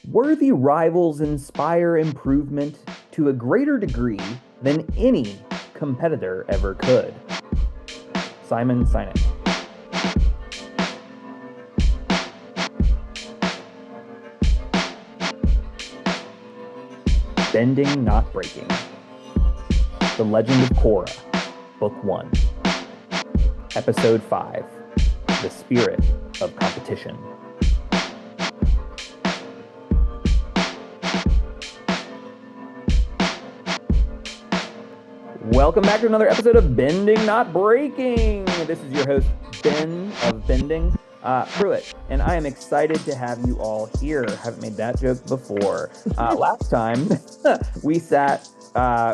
Worthy rivals inspire improvement to a greater degree than any competitor ever could. Simon Sinek. Bending, Not Breaking. The Legend of Korra, Book 1. Episode 5. The Spirit of Competition. Welcome back to another episode of Bending, Not Breaking. This is your host, Ben of Bending, Pruitt, and I am excited to have you all here. Haven't made that joke before. Last time, we sat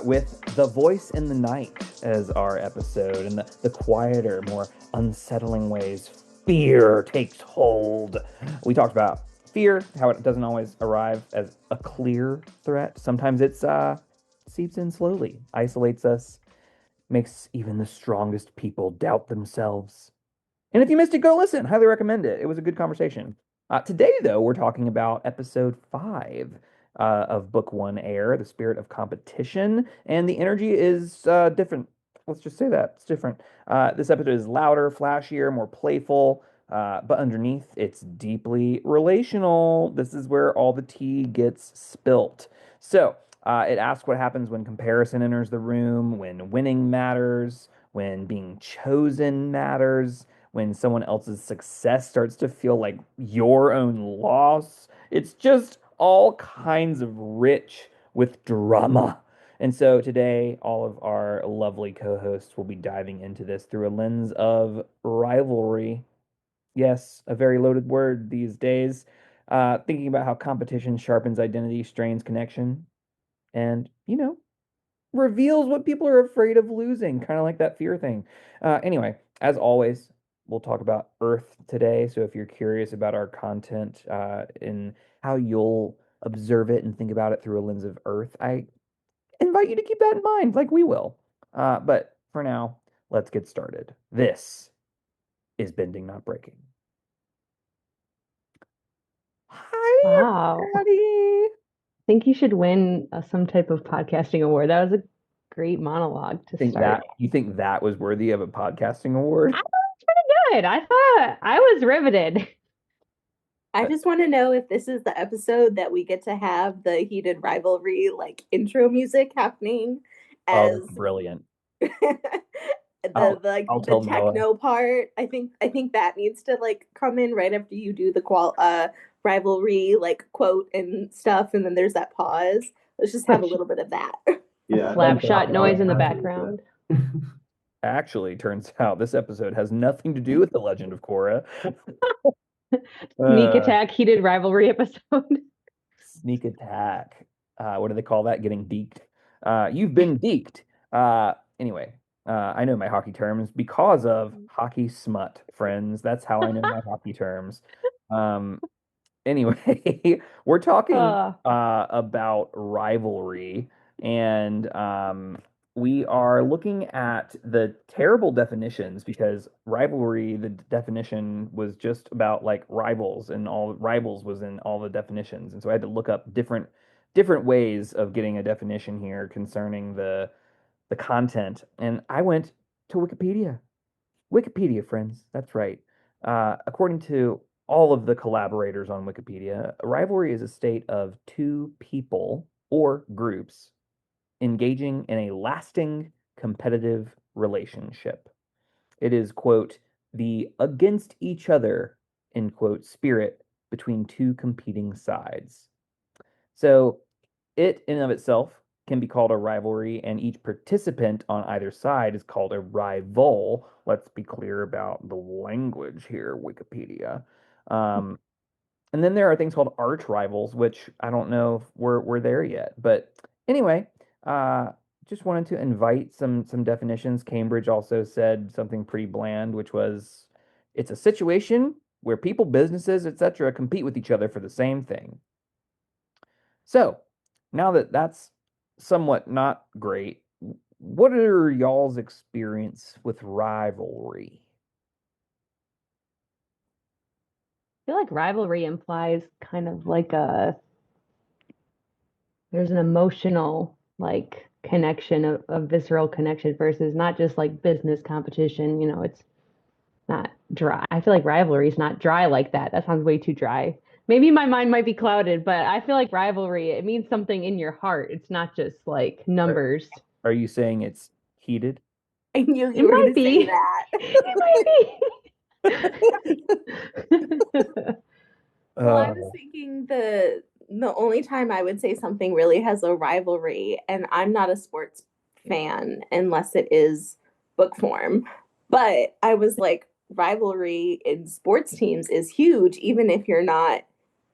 with The Voice in the Night as our episode, and the quieter, more unsettling ways fear takes hold. We talked about fear, how it doesn't always arrive as a clear threat. Sometimes it's seeps in slowly, isolates us, makes even the strongest people doubt themselves. And if you missed it, go listen. Highly recommend it. It was a good conversation. Today, though, we're talking about episode 5 of Book 1 Air, The Spirit of Competition. And the energy is different. Let's just say that. It's different. This episode is louder, flashier, more playful. But underneath, it's deeply relational. This is where all the tea gets spilt. So, it asks what happens when comparison enters the room, when winning matters, when being chosen matters, when someone else's success starts to feel like your own loss. It's just all kinds of rich with drama. And so today, all of our lovely co hosts will be diving into this through a lens of rivalry. Yes, a very loaded word these days. Thinking about how competition sharpens identity, strains connection, and, reveals what people are afraid of losing, kind of like that fear thing. Anyway, as always, we'll talk about Earth today. So if you're curious about our content and how you'll observe it and think about it through a lens of Earth, I invite you to keep that in mind, like we will. But for now, let's get started. This is Bending, Not Breaking. Hi, Wow. I everybody. think you should win some type of podcasting award. That was a great monologue to Think start. that you think that was worthy of a podcasting award? I was pretty good. I thought I was riveted. I just want to know if this is the episode that we get to have the heated rivalry like intro music happening Oh, as that's brilliant. the like I'll the tell Noah. techno part. I think that needs to like come in right after you do the rivalry like quote and stuff, and then there's that pause. Let's just have a little bit of that. Yeah, Slap Okay. shot noise in the happy with background. Actually, turns out this episode has nothing to do with the Legend of Korra. Sneak Uh, attack, heated rivalry episode. Sneak attack. What do they call that? Getting deeked. You've been deeked. Anyway, I know my hockey terms because of hockey smut, friends. That's how I know my hockey terms. Um, anyway, we're talking Uh, about rivalry, and we are looking at the terrible definitions because rivalry, the definition was just about like rivals, and all rivals was in all the definitions, and so I had to look up different ways of getting a definition here concerning the content, and I went to Wikipedia. Wikipedia, friends. That's right. According to all of the collaborators on Wikipedia, a rivalry is a state of two people or groups engaging in a lasting competitive relationship. It is, quote, the against each other, end quote, spirit between two competing sides. So it in and of itself can be called a rivalry, and each participant on either side is called a rival. Let's be clear about the language here, Wikipedia. Um, and then there are things called arch rivals, which I don't know if we're there yet. But anyway, uh, just wanted to invite some definitions. Cambridge also said something pretty bland, which was it's a situation where people, businesses, etc., compete with each other for the same thing. So, now that that's somewhat not great, what are y'all's experience with rivalry? I feel like rivalry implies kind of like a there's an emotional like connection, a visceral connection versus not just like business competition. It's not dry. I feel like rivalry is not dry like that. That sounds way too dry. Maybe my mind might be clouded, but I feel like rivalry, it means something in your heart. It's not just like Are, numbers. are you saying it's heated? I knew It you were might going to say be. that. It might be. Well, I Uh, was thinking the only time I would say something really has a rivalry, and I'm not a sports fan unless it is book form, but I was like, rivalry in sports teams is huge, even if you're not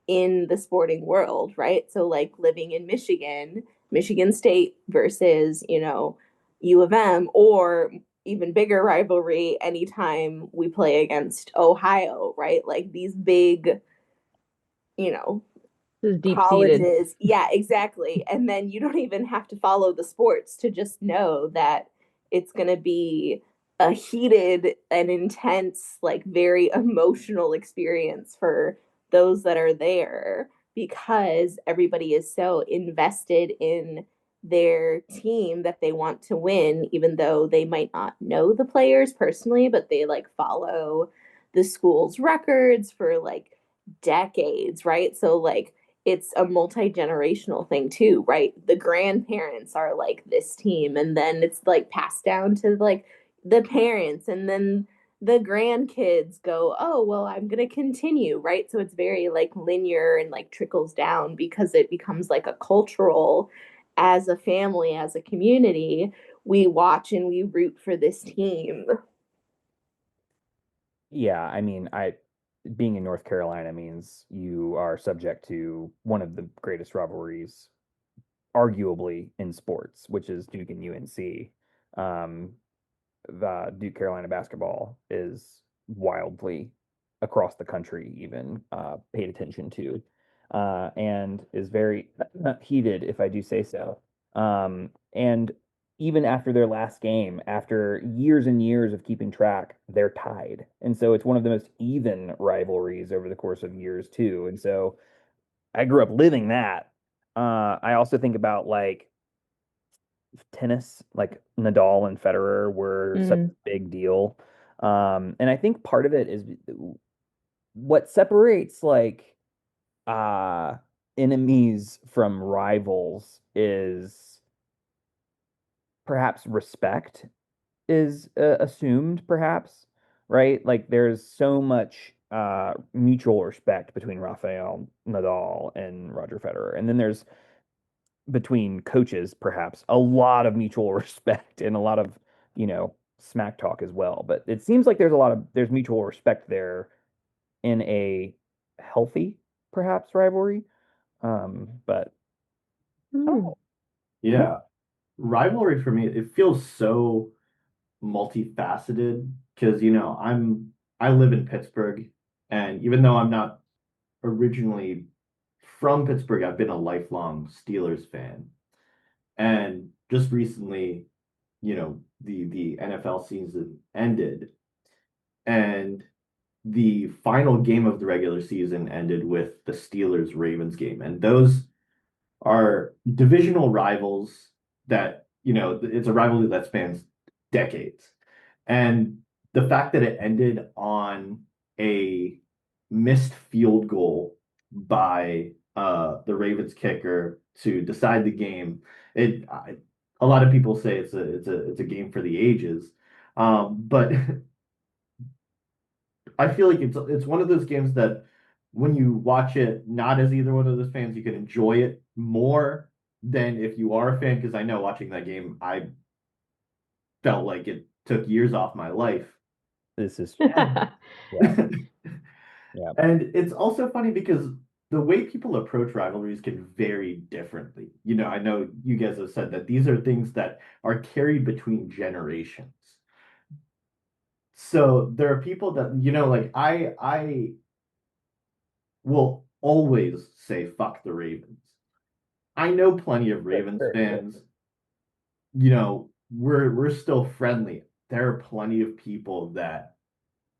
in the sporting world, right? So, like living in Michigan, Michigan State versus, U of M, or even bigger rivalry anytime we play against Ohio, right? Like these big, you know, This is deep-seated. colleges. Yeah, exactly. And then you don't even have to follow the sports to just know that it's going to be a heated and intense, like very emotional experience for those that are there because everybody is so invested in their team that they want to win, even though they might not know the players personally, but they like follow the school's records for like decades, right? So, like, it's a multi-generational thing too, right? The grandparents are like this team and then it's like passed down to like the parents and then the grandkids go, "Oh, well, I'm going to continue," right? So it's very like linear and like trickles down because it becomes like a cultural, as a family, as a community, we watch and we root for this team. yeah, I mean, I being in North Carolina means you are subject to one of the greatest rivalries, arguably in sports, which is Duke and UNC. Um, the Duke Carolina basketball is wildly across the country, even paid attention to, and is very heated, if I do say so. And even after their last game, after years and years of keeping track, they're tied. And so it's one of the most even rivalries over the course of years, too. And so I grew up living that. I also think about like tennis, like Nadal and Federer were such a Mm. big deal. And I think part of it is what separates like uh enemies from rivals is perhaps respect is assumed, perhaps, right? Like there's so much mutual respect between Rafael Nadal and Roger Federer. And then there's between coaches, perhaps, a lot of mutual respect and a lot of, smack talk as well. But it seems like there's mutual respect there in a healthy, perhaps, rivalry. But I don't Mm. know. Yeah. Rivalry for me, it feels so multifaceted because, I live in Pittsburgh, and even though I'm not originally from Pittsburgh, I've been a lifelong Steelers fan. And just recently, the NFL season ended, and the final game of the regular season ended with the Steelers Ravens game. And those are divisional rivals that, it's a rivalry that spans decades. And the fact that it ended on a missed field goal by the Ravens kicker to decide the game, a lot of people say it's a game for the ages. But I feel like it's one of those games that when you watch it, not as either one of those fans, you can enjoy it more than if you are a fan. Because I know watching that game, I felt like it took years off my life. This is, And yeah, yeah. and it's also funny because the way people approach rivalries can vary differently. I know you guys have said that these are things that are carried between generations. So there are people that, like I will always say fuck the Ravens. I know plenty of Sure, Ravens sure, sure. fans, we're still friendly. There are plenty of people that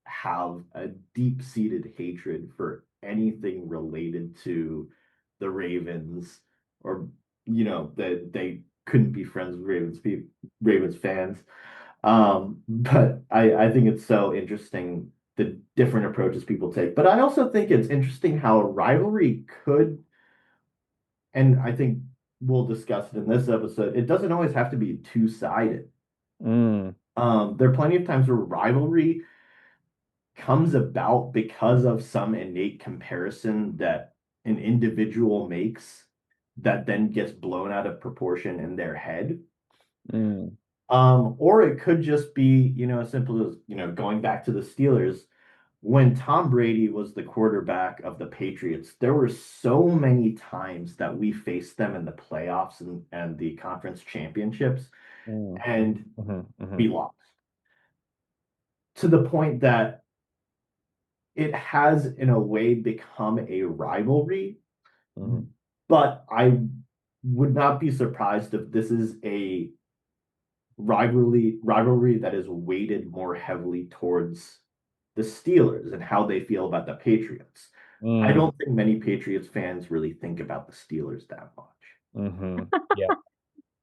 have a deep-seated hatred for anything related to the Ravens or they couldn't be friends with Ravens fans. But I think it's so interesting the different approaches people take. But I also think it's interesting how a rivalry could, and I think we'll discuss it in this episode, it doesn't always have to be two-sided. Mm, There are plenty of times where rivalry comes about because of some innate comparison that an individual makes that then gets blown out of proportion in their head. mm, Or it could just be, as simple as, going back to the Steelers. When Tom Brady was the quarterback of the Patriots, there were so many times that we faced them in the playoffs and the conference championships, mm, and mm-hmm. we lost. To the point that it has, in a way, become a rivalry. Mm-hmm. But I would not be surprised if this is a rivalry that is weighted more heavily towards the Steelers and how they feel about the Patriots. I Mm, don't think many Patriots fans really think about the Steelers that much. mm-hmm. Yeah.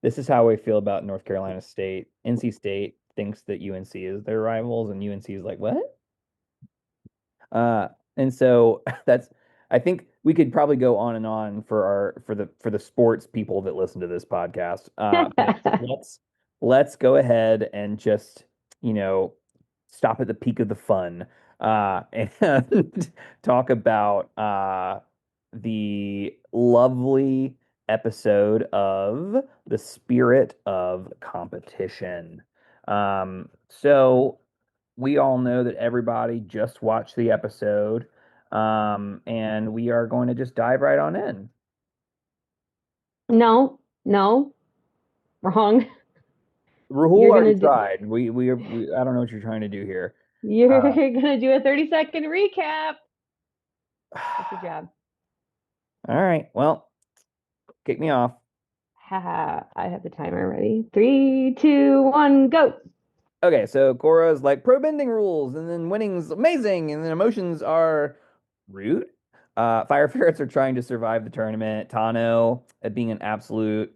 This is how we feel about North Carolina State. NC State thinks that UNC is their rivals, and UNC is like, what? And so that's I think we could probably go on and on for the sports people that listen to this podcast. But let's go ahead and just, you know, stop at the peak of the fun and talk about the lovely episode of The Spirit of Competition. So we all know that everybody just watched the episode, and we are going to just dive right on in. No, no, wrong. Rahul You're already gonna do tried. I don't know what you're trying to do here. you're Uh, gonna do a 30-second recap. That's your job. all right. Well, kick me off. Haha, I have the timer ready. 3, 2, 1, go. Okay, so Korra's like pro bending rules, and then winning's amazing, and then emotions are rude. Fire ferrets are trying to survive the tournament. Tano being an absolute,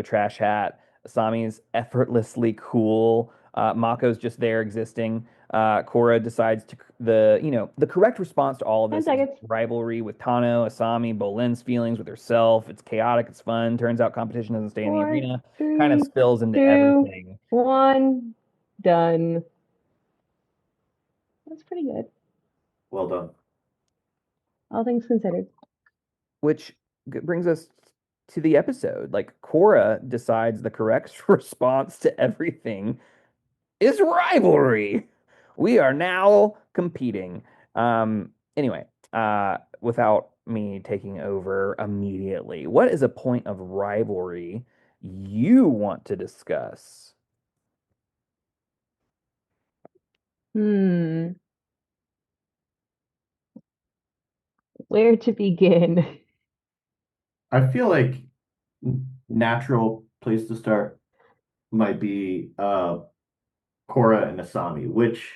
trash hat. Asami's effortlessly cool. Mako's just there existing. Korra decides the correct response to all of 10 this is seconds. rivalry with Tano, Asami, Bolin's feelings with herself. It's chaotic, it's fun. Turns out competition doesn't stay in the 4, arena. Kind of 3, spills into 2, everything. 1, done. That's pretty good. Well done. All things considered. Which brings us to the episode. Like Korra decides the correct response to everything is rivalry. We are now competing. Anyway, without me taking over immediately, what is a point of rivalry you want to discuss? Hmm, where to begin? I feel like natural place to start might be Korra and Asami, which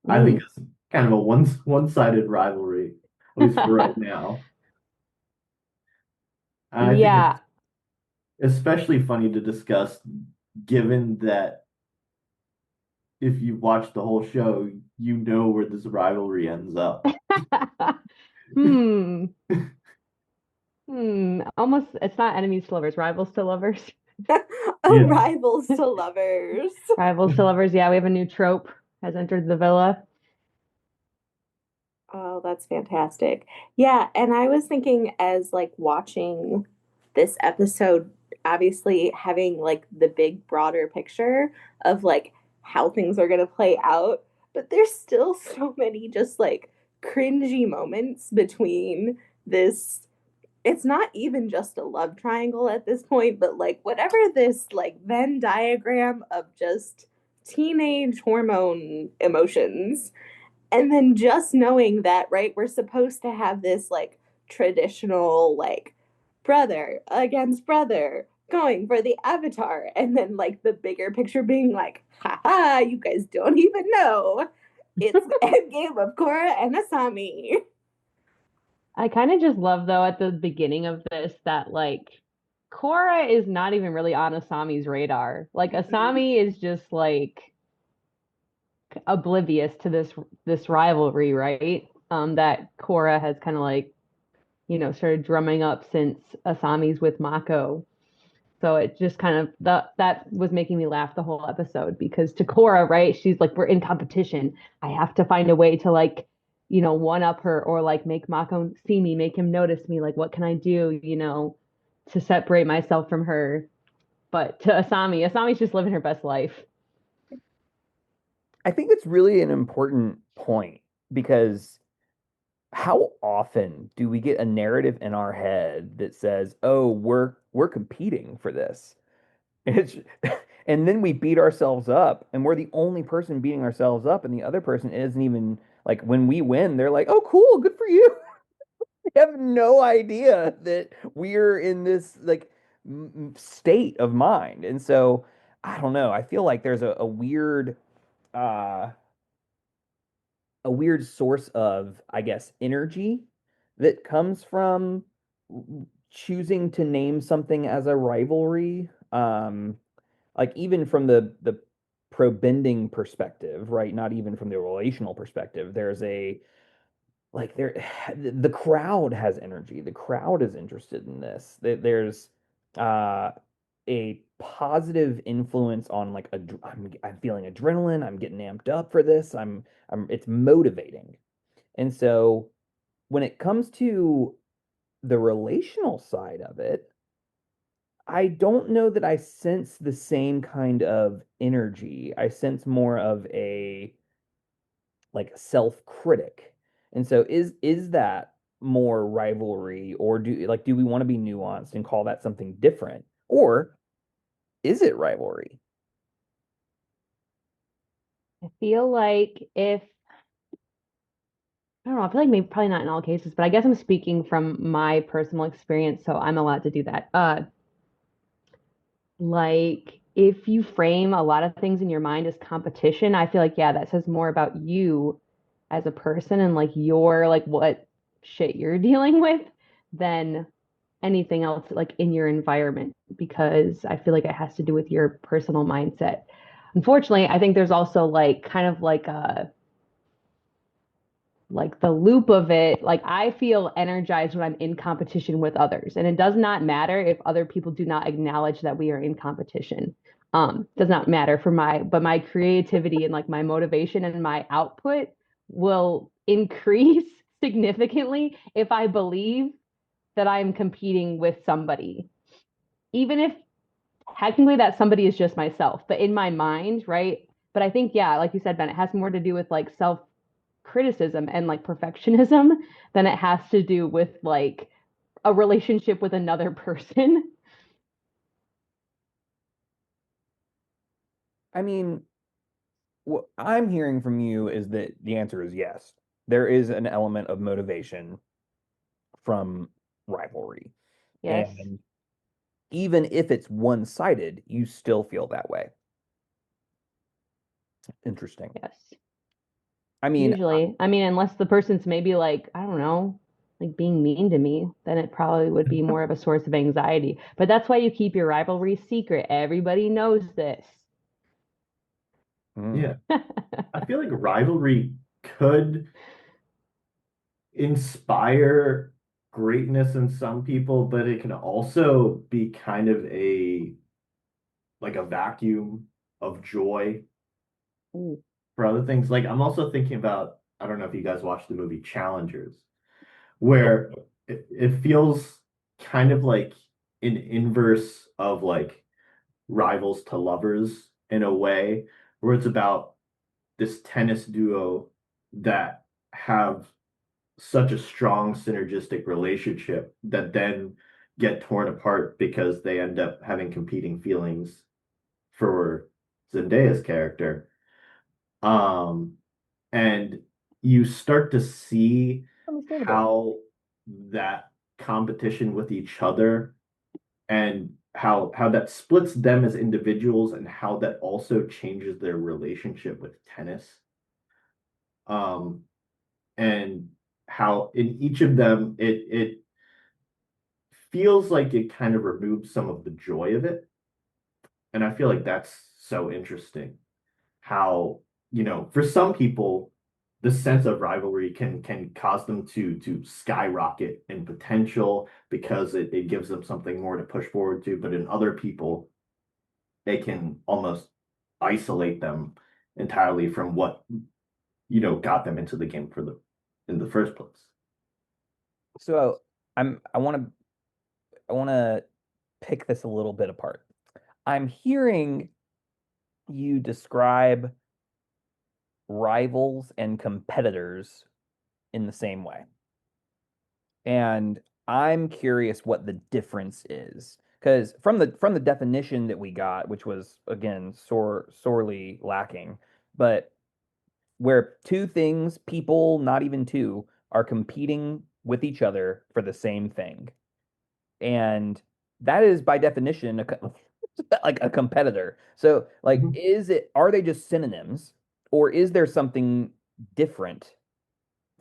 I think Ooh. is kind of a one-sided rivalry, at least for right now. And I think Yeah, it's especially funny to discuss, given that if you watch the whole show, you know where this rivalry ends up. hmm. Almost, it's not enemies to lovers, rivals to lovers. Yeah. Rivals to lovers. Rivals to lovers. Yeah, we have a new trope has entered the villa. Oh, that's fantastic. Yeah, and I was thinking as like watching this episode, obviously having like the big broader picture of like how things are going to play out, but there's still so many just like cringy moments between this. It's not even just a love triangle at this point, but like whatever this like Venn diagram of just teenage hormone emotions, and then just knowing that, right, we're supposed to have this like traditional like brother against brother going for the avatar, and then like the bigger picture being like, haha, you guys don't even know it's the end game of Korra and Asami. I kind of just love though at the beginning of this that like Korra is not even really on Asami's radar. Like Asami is just like oblivious to this rivalry, right? That Korra has kind of like, started drumming up since Asami's with Mako. So it just kind of that was making me laugh the whole episode because to Korra, right? She's like, we're in competition. I have to find a way to like, one up her or like make Mako see me, make him notice me. Like, what can I do, to separate myself from her? But to Asami's just living her best life. I think it's really an important point because how often do we get a narrative in our head that says, "Oh, we're competing for this," and it's and then we beat ourselves up, and we're the only person beating ourselves up, and the other person isn't even like when we win, they're like, "Oh, cool, good for you." They have no idea that we're in this like state of mind, and so I don't know. I feel like there's uh a weird source of, I guess, energy that comes from choosing to name something as a rivalry. Like even from the pro bending perspective, right? Not even from the relational perspective. There's a like there the crowd has energy. The crowd is interested in this. There's uh a positive influence on like I'm feeling adrenaline, I'm getting amped up for this. I'm it's motivating. And so when it comes to the relational side of it, I don't know that I sense the same kind of energy. I sense more of a like self-critic. And so is that more rivalry, or do we want to be nuanced and call that something different? Or is it rivalry? I feel like if I don't know, I feel like maybe probably not in all cases, but I guess I'm speaking from my personal experience, so I'm allowed to do that. Like if you frame a lot of things in your mind as competition, I feel like yeah, that says more about you as a person and like your like what shit you're dealing with than anything else like in your environment because I feel like it has to do with your personal mindset. Unfortunately, I think there's also like kind of like the loop of it, like I feel energized when I'm in competition with others. And it does not matter if other people do not acknowledge that we are in competition. Does not matter for but my creativity and like my motivation and my output will increase significantly if I believe that I'm competing with somebody. Even if technically that somebody is just myself, but in my mind, right? But I think, yeah, like you said, Ben, it has more to do with like self criticism and like perfectionism than it has to do with like a relationship with another person. I mean, what I'm hearing from you is that the answer is yes. There is an element of motivation from rivalry. Yes. And even if it's one-sided, you still feel that way. Interesting. Yes. I mean, Usually. I mean, unless the person's maybe like, I don't know, like being mean to me, then it probably would be more of a source of anxiety. But that's why you keep your rivalry secret. Everybody knows this. Yeah. mm, I feel like rivalry could inspire greatness in some people, but it can also be kind of a like a vacuum of joy Ooh, for other things. Like I'm also thinking about, I don't know if you guys watched the movie Challengers, where it feels kind of like an inverse of like rivals to lovers in a way, where it's about this tennis duo that have such a strong synergistic relationship that then get torn apart because they end up having competing feelings for Zendaya's character. Um, and you start to see understandable. how that competition with each other and how that splits them as individuals and how that also changes their relationship with tennis. And how in each of them it feels like it kind of removes some of the joy of it. And I feel like that's so interesting how, for some people, the sense of rivalry can cause them to skyrocket in potential because it gives them something more to push forward to. But in other people, it can almost isolate them entirely from what, got them into the game in the first place. So I want to pick this a little bit apart. I'm hearing you describe rivals and competitors in the same way. And I'm curious what the difference is. Because from the definition that we got, which was again sorely lacking, but where two things, people, not even two, are competing with each other for the same thing. And that is by definition like a competitor. So like are they just synonyms, or is there something different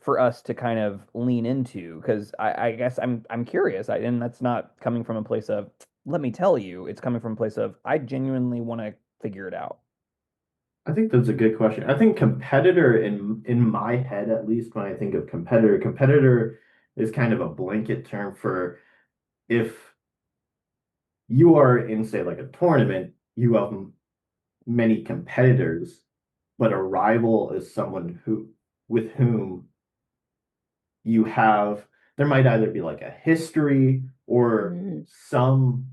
for us to kind of lean into? Because I guess I'm curious, and that's not coming from a place of let me tell you. It's coming from a place of I genuinely want to figure it out. I think that's a good question. I think competitor in my head, at least when I think of competitor is kind of a blanket term for if you are in, say, like a tournament, you have many competitors, but a rival is someone who with whom you have there might either be like a history or some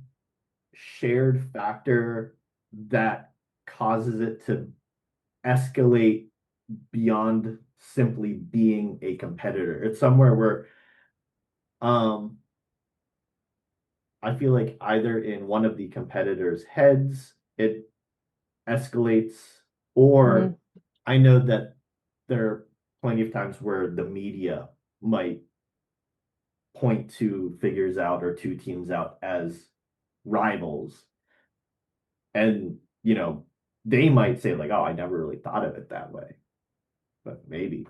shared factor that causes it to escalate beyond simply being a competitor. It's somewhere where um I feel like either in one of the competitors' heads it escalates, or I know that there are plenty of times where the media might point to figures out or two teams out as rivals. And, they might say, like, oh, I never really thought of it that way. But maybe.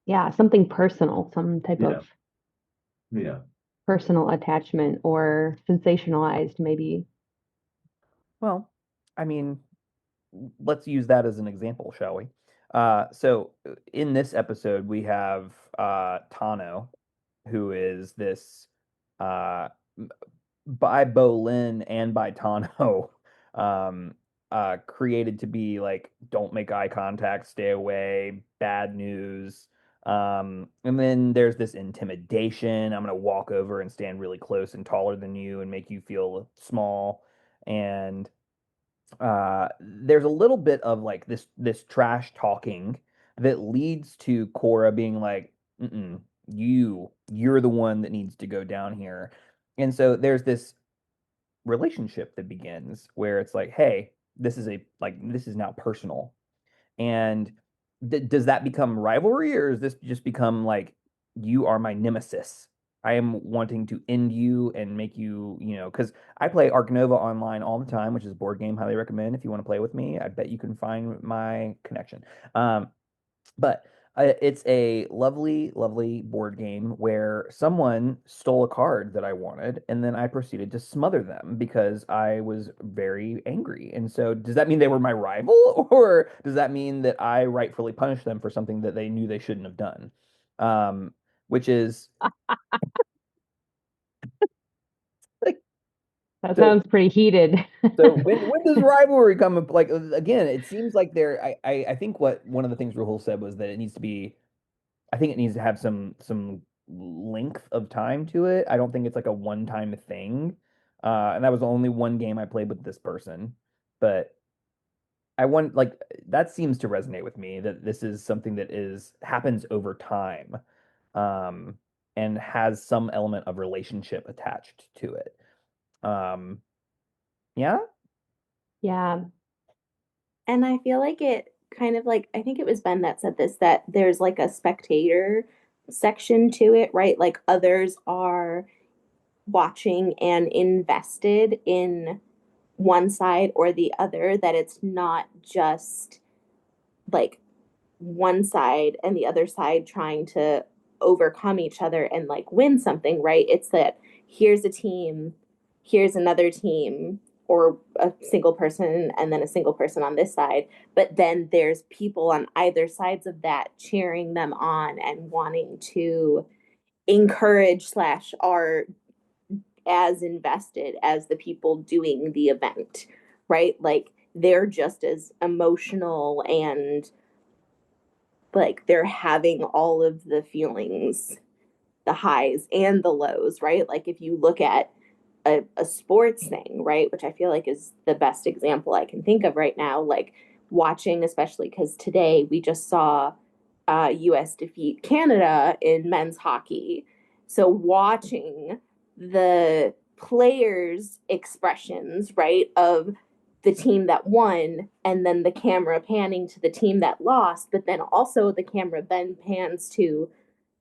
Yeah, something personal, some type Yeah. of Yeah. personal attachment or sensationalized, maybe. Well, I mean, let's use that as an example, shall we? So in this episode, we have Tano, who is this uh, by Bolin and by Tano, um, created to be like, don't make eye contact, stay away, bad news. And then there's this intimidation. I'm gonna walk over and stand really close and taller than you and make you feel small. And there's a little bit of like this trash talking that leads to Korra being like, mm-mm, you're the one that needs to go down here. And so there's this relationship that begins where it's like, hey, this is now personal. And does that become rivalry, or does this just become like you are my nemesis? I am wanting to end you and make you, because I play Ark Nova online all the time, which is a board game highly recommend if you want to play with me. I bet you can find my connection. But it's a lovely, lovely board game where someone stole a card that I wanted, and then I proceeded to smother them because I was very angry. And so, does that mean they were my rival, or does that mean that I rightfully punished them for something that they knew they shouldn't have done? Which is like, That so. sounds pretty heated. So when does rivalry come up? Like again, it seems like there. I think what one of the things Rahul said was that it needs to be. I think it needs to have some length of time to it. I don't think it's like a one-time thing. And that was the only one game I played with this person. But I want like that seems to resonate with me that this is something that is happens over time, um, and has some element of relationship attached to it. Um, yeah. Yeah. And I feel like it kind of like, I think it was Ben that said this, that there's like a spectator section to it, right? Like others are watching and invested in one side or the other, that it's not just like one side and the other side trying to overcome each other and like win something, right? It's that here's a team, here's another team, or a single person and then a single person on this side, but then there's people on either sides of that cheering them on and wanting to encourage slash are as invested as the people doing the event, right? Like they're just as emotional and like they're having all of the feelings, the highs and the lows, right? Like if you look at a sports thing, right, which I feel like is the best example I can think of right now, like watching, especially because today we just saw US defeat Canada in men's hockey. So watching the players' expressions, right, of the team that won, and then the camera panning to the team that lost, but then also the camera then pans to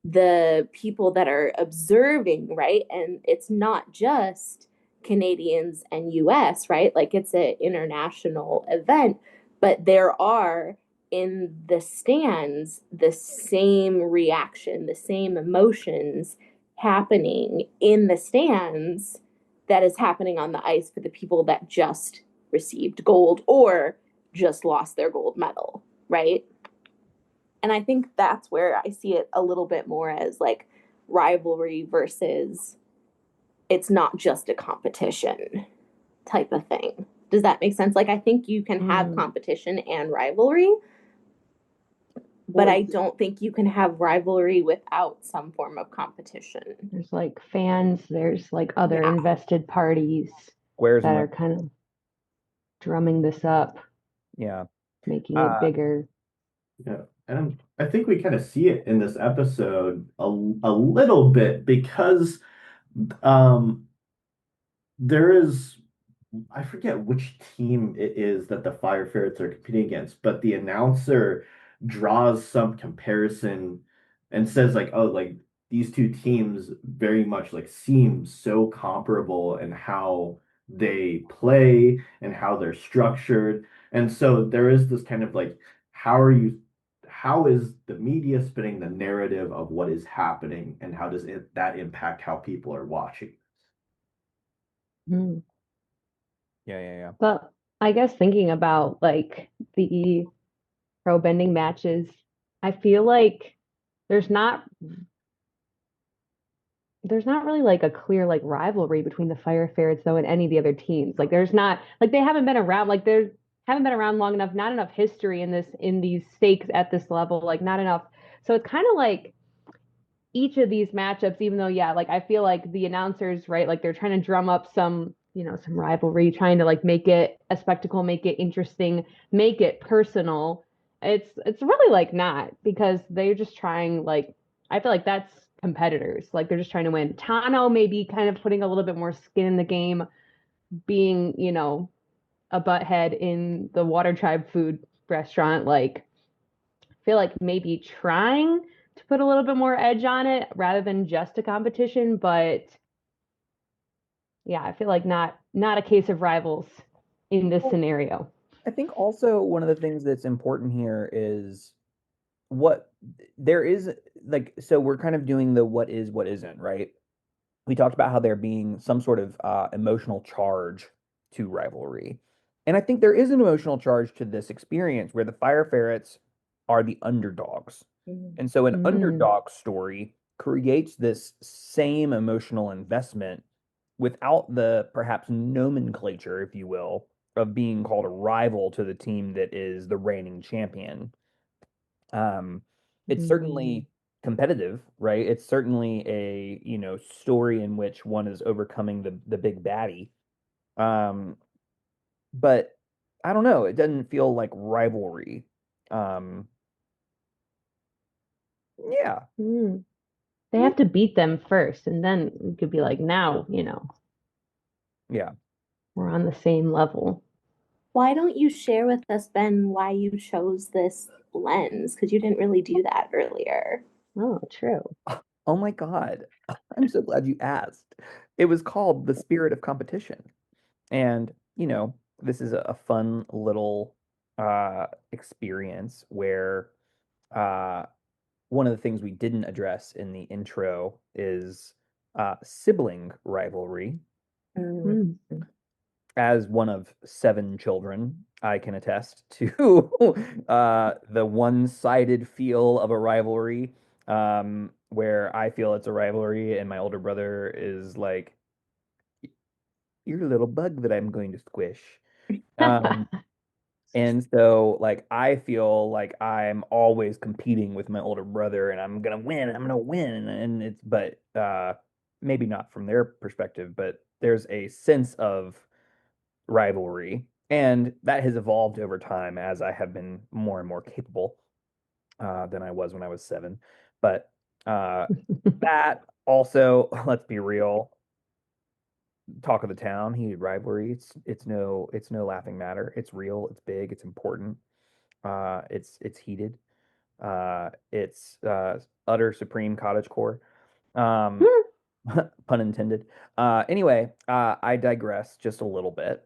the people that are observing, right? And it's not just Canadians and US, right? Like it's an international event, but there are in the stands the same reaction, the same emotions happening in the stands that is happening on the ice for the people that just received gold or just lost their gold medal, right? And I think that's where I see it a little bit more as like rivalry versus it's not just a competition type of thing. Does that make sense? Like I think you can have competition and rivalry, but I don't think you can have rivalry without some form of competition. There's like fans, there's like other invested parties Squares that are kind of drumming this up, making it bigger. Yeah, and I think we kind of see it in this episode a little bit because um there is, I forget which team it is that the Fire Ferrets are competing against, but the announcer draws some comparison and says like, oh, like these two teams very much like seem so comparable in how they play and how they're structured. And so there is this kind of like, how is the media spinning the narrative of what is happening and how does that impact how people are watching? Mm. Yeah. But I guess thinking about like the pro bending matches, I feel like there's not there's not really like a clear like rivalry between the Fire Ferrets though and any of the other teams. Like there's not like they haven't been around like there haven't been around long enough, not enough history in these stakes at this level, like not enough. So it's kind of like each of these matchups, even though yeah, like I feel like the announcers, right, like they're trying to drum up some, you know, some rivalry, trying to like make it a spectacle, make it interesting, make it personal. It's really like not because they're just trying like I feel like that's competitors. Like they're just trying to win. Tano may be kind of putting a little bit more skin in the game, being, you know, a butthead in the Water Tribe food restaurant. Like I feel like maybe trying to put a little bit more edge on it rather than just a competition, but yeah, I feel like not a case of rivals in this scenario. I think also one of the things that's important here is what there is like, so we're kind of doing the what is, what isn't, right? We talked about how there being some sort of emotional charge to rivalry. And I think there is an emotional charge to this experience where the Fire Ferrets are the underdogs. And so an underdog story creates this same emotional investment without the perhaps nomenclature, if you will, of being called a rival to the team that is the reigning champion. It's certainly competitive, right? It's certainly a, you know, story in which one is overcoming the big baddie. Um, but I don't know, it doesn't feel like rivalry. Um, yeah. They have to beat them first, and then it could be like, now, you know, Yeah. we're on the same level. Why don't you share with us, Ben, why you chose this lens? Because you didn't really do that earlier. Oh, true. Oh my God. I'm so glad you asked. It was called The Spirit of Competition. And, you know, this is a fun little experience where uh one of the things we didn't address in the intro is sibling rivalry. Mm. Mm. As one of 7 children, I can attest to the one-sided feel of a rivalry, where I feel it's a rivalry, and my older brother is like, "You're a little bug that I'm going to squish." Um, and so, like, I feel like I'm always competing with my older brother, and I'm gonna win, and it's, but maybe not from their perspective, but there's a sense of rivalry. And that has evolved over time as I have been more and more capable than I was when I was 7. But uh, that also, let's be real, talk of the town, heated rivalry. It's no laughing matter. It's real. It's big. It's important. It's heated. It's utter supreme cottagecore. Um, pun intended. Anyway, I digress just a little bit.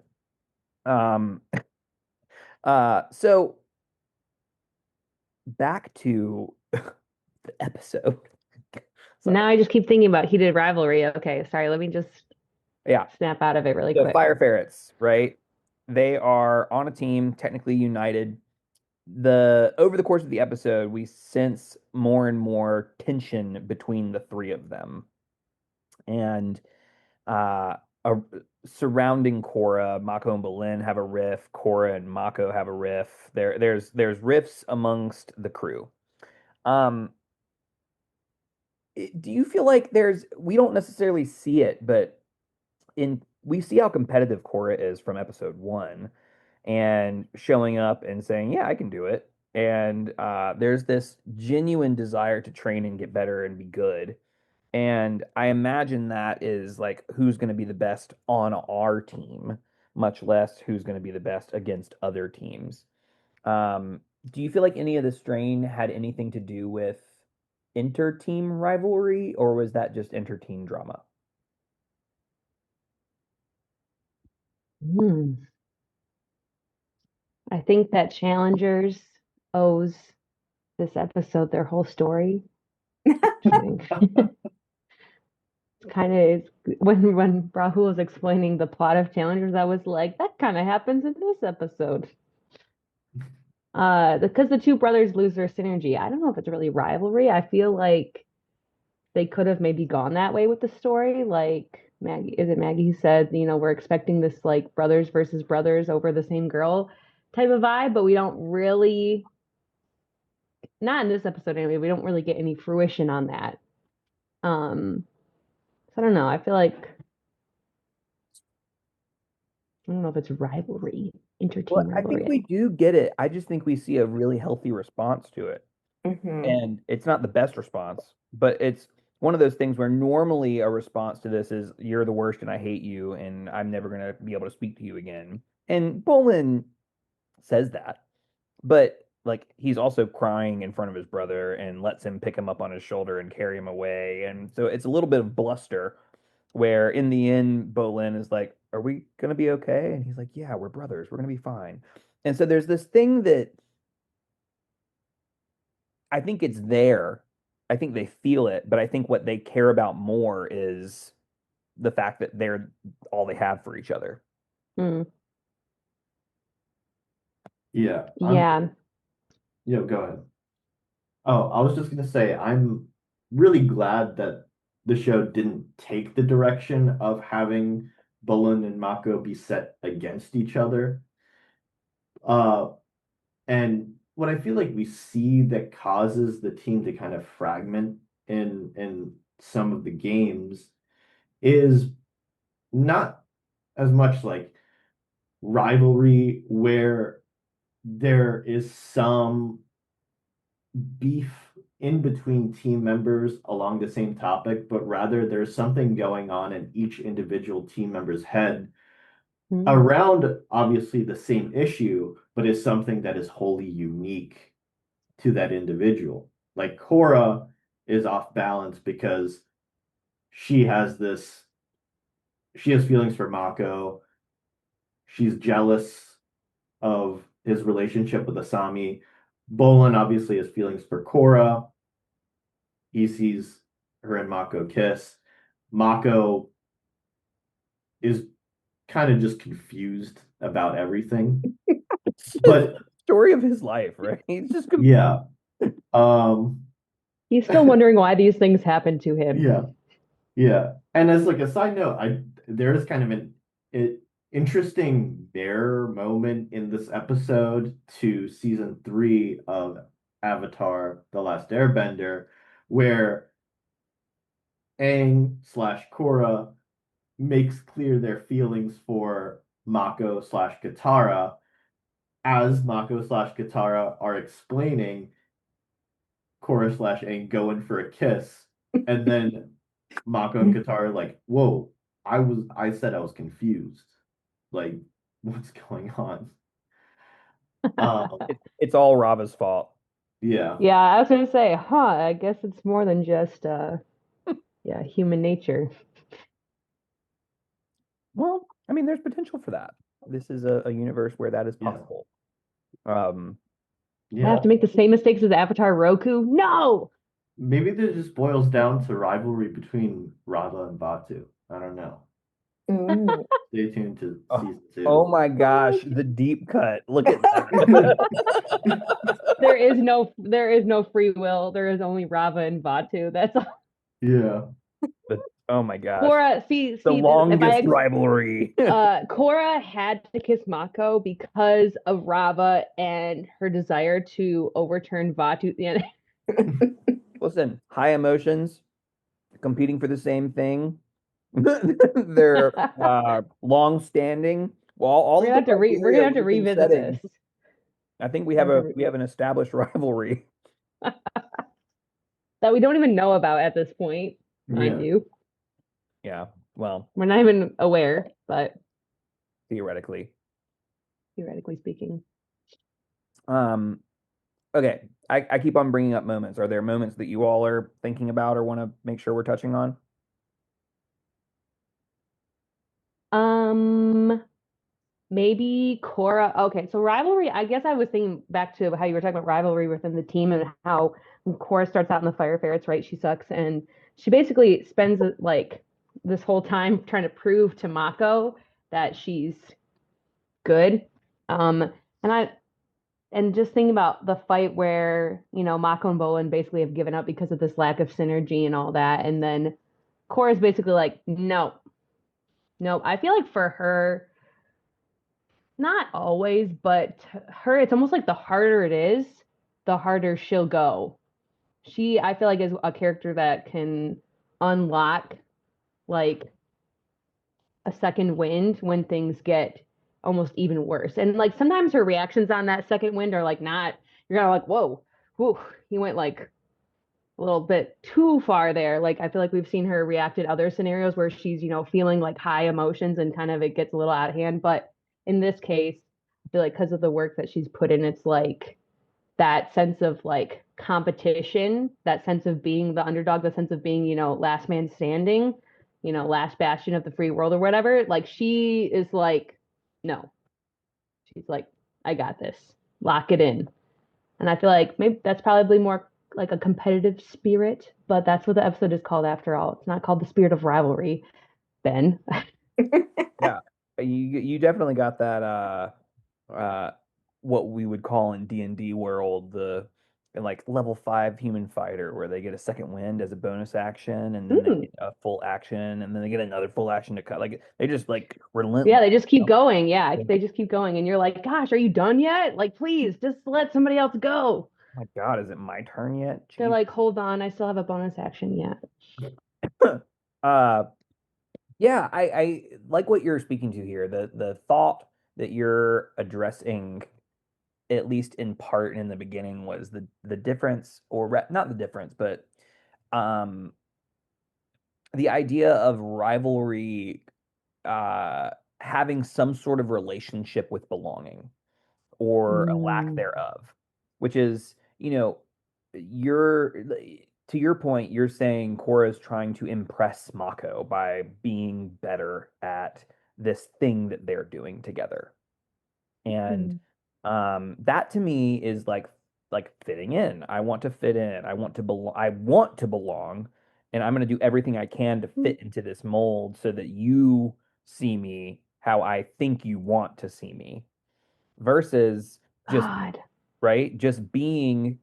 Um, so back to the episode. Now Sorry. I just keep thinking about heated rivalry. Okay, sorry, let me just Yeah. snap out of it really The quick. fire ferrets, right? They are on a team, technically united. Over the course of the episode, we sense more and more tension between the three of them. And uh a, surrounding Korra, Mako and Bolin have a riff, Korra and Mako have a riff. There's riffs amongst the crew. Um, do you feel like we don't necessarily see it, but we see how competitive Korra is from episode 1 and showing up and saying, "Yeah, I can do it." And there's this genuine desire to train and get better and be good. And I imagine that is like who's going to be the best on our team, much less who's going to be the best against other teams. Um, do you feel like any of the strain had anything to do with inter-team rivalry, or was that just inter-team drama? Hmm. I think that Challengers owes this episode their whole story. Kind of when Rahul was explaining the plot of Challengers, I was like, that kind of happens in this episode. Because the two brothers lose their synergy. I don't know if it's really rivalry. I feel like they could have maybe gone that way with the story. Like Maggie, is it Maggie who said, we're expecting this like brothers versus brothers over the same girl type of vibe, but we don't really, not in this episode anyway, we don't really get any fruition on that. So I don't know. I feel like I don't know if it's rivalry, Well, inter-team I think rivalry. we do get it. I just think we see a really healthy response to it. Mhm. And it's not the best response, but it's one of those things where normally a response to this is you're the worst and I hate you and I'm never going to be able to speak to you again. And Bolin says that, but like he's also crying in front of his brother and lets him pick him up on his shoulder and carry him away. And so it's a little bit of bluster where in the end Bolin is like, "Are we going to be okay?" And he's like, "Yeah, we're brothers. We're going to be fine." And so there's this thing that I think it's there. I think they feel it, but I think what they care about more is the fact that they're all they have for each other. Mm, Yeah, yeah. go ahead. Oh, I was just gonna say, I'm really glad that the show didn't take the direction of having Bullen and Mako be set against each other. Uh, and what I feel like we see that causes the team to kind of fragment in some of the games is not as much like rivalry where there is some beef in between team members along the same topic, but rather there's something going on in each individual team member's head Mm, around obviously the same issue, but is something that is wholly unique to that individual. Like Korra is off balance because she has this, she has feelings for Mako. She's jealous of his relationship with Asami. Bolin obviously has feelings for Korra. He sees her and Mako kiss. Mako is kind of just confused about everything. But Story of his life, right? He's just yeah, um, He's still wondering why these things happen to him. yeah, yeah. And as like a side note, there is kind of an interesting mirror moment in this episode to season 3 of Avatar: The Last Airbender, where Aang slash Korra makes clear their feelings for Mako slash Katara as Mako slash Katara are explaining. Korra slash Aang go in for a kiss, and then Mako and Katara are like, "Whoa, I said I was confused. Like, what's going on?" Um, it's all Rava's fault. yeah, Yeah, I was gonna say, I guess it's more than just yeah, human nature. Well, I mean, there's potential for that. This is a universe where that is yeah, possible. Um, I have yeah. to make the same mistakes as Avatar Roku? No! Maybe this just boils down to rivalry between Rava and Batu. I don't know. Mm. Stay tuned to oh, season oh 2. my gosh, the deep cut. Look at that. There is no free will. There is only Rava and Batu. That's all. Yeah, Oh my gosh, Korra, the if longest rivalry. Korra had to kiss Mako because of Rava and her desire to overturn Vatu. Yeah. Listen, high emotions competing for the same thing. They're long standing. Well, all of the We're criteria gonna have to we've been revisit setting. this. I think we We're have gonna have to we have an established rivalry. that we don't even know about at this point, mind yeah. you. Yeah, well, We're not even aware, but theoretically. theoretically speaking. Um, okay, I keep on bringing up moments. Are there moments that you all are thinking about or want to make sure we're touching on? Um, Maybe Korra. Okay, so rivalry. I guess I was thinking back to how you were talking about rivalry within the team and how when Korra starts out in the Fire Ferrets, right? She sucks, and she basically spends like this whole time trying to prove to Mako that she's good. And just thinking about the fight where Mako and Bolin basically have given up because of this lack of synergy and all that, and then Korra's basically like, no, no. I feel like for her not always, but her, it's almost like the harder it is, the harder she'll go. I feel like, is a character that can unlock like a second wind when things get almost even worse. And like sometimes her reactions on that second wind are like not, you're kind of like, whoa, whoa, he went like a little bit too far there. Like I feel like we've seen her react in other scenarios where she's, feeling like high emotions and kind of it gets a little out of hand. But in this case, I feel like because of the work that she's put in, it's like that sense of like competition, that sense of being the underdog, the sense of being, last man standing, last bastion of the free world or whatever. Like she is like, no, she's like, I got this. Lock it in. And I feel like maybe that's probably more like a competitive spirit, but that's what the episode is called after all. It's not called the spirit of rivalry, Ben. Yeah, you definitely got that uh what we would call in D&D world the like level 5 human fighter where they get a second wind as a bonus action and then they Mm. get a full action and then they get another full action to cut like they just like Yeah, relentless. they just You keep know? going. Yeah, they just keep going. And you're like, gosh, are you done yet? Like, please, just let somebody else go. Oh my God, is it my turn yet? They're Jeez. like, hold on, I still have a bonus action yet. uh yeah, I like what you're speaking to here. The thought that you're addressing at least in part in the beginning was the difference or not the difference but um the idea of rivalry uh having some sort of relationship with belonging or a lack Mm, thereof, which is, you're to your point, you're saying Korra is trying to impress Mako by being better at this thing that they're doing together. And mm, that to me is like fitting in. I want to fit in. I want to belong. and I'm going to do everything I can to fit into this mold so that you see me how I think you want to see me versus just God. right, just being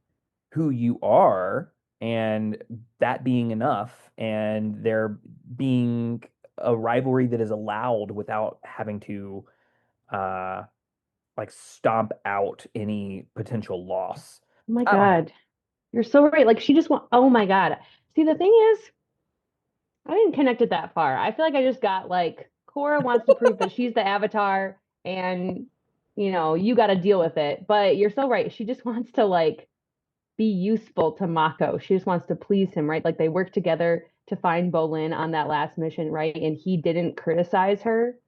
who you are and that being enough and there being a rivalry that is allowed without having to uh like stomp out any potential loss. Oh my I don't know. God. You're so right. Like she just want, oh my God. See, the thing is, I didn't connect it that far. I feel like I just got like Korra wants to prove that she's the avatar and you got to deal with it. But you're so right. She just wants to like be useful to Mako. She just wants to please him, right? Like they worked together to find Bolin on that last mission, right? And he didn't criticize her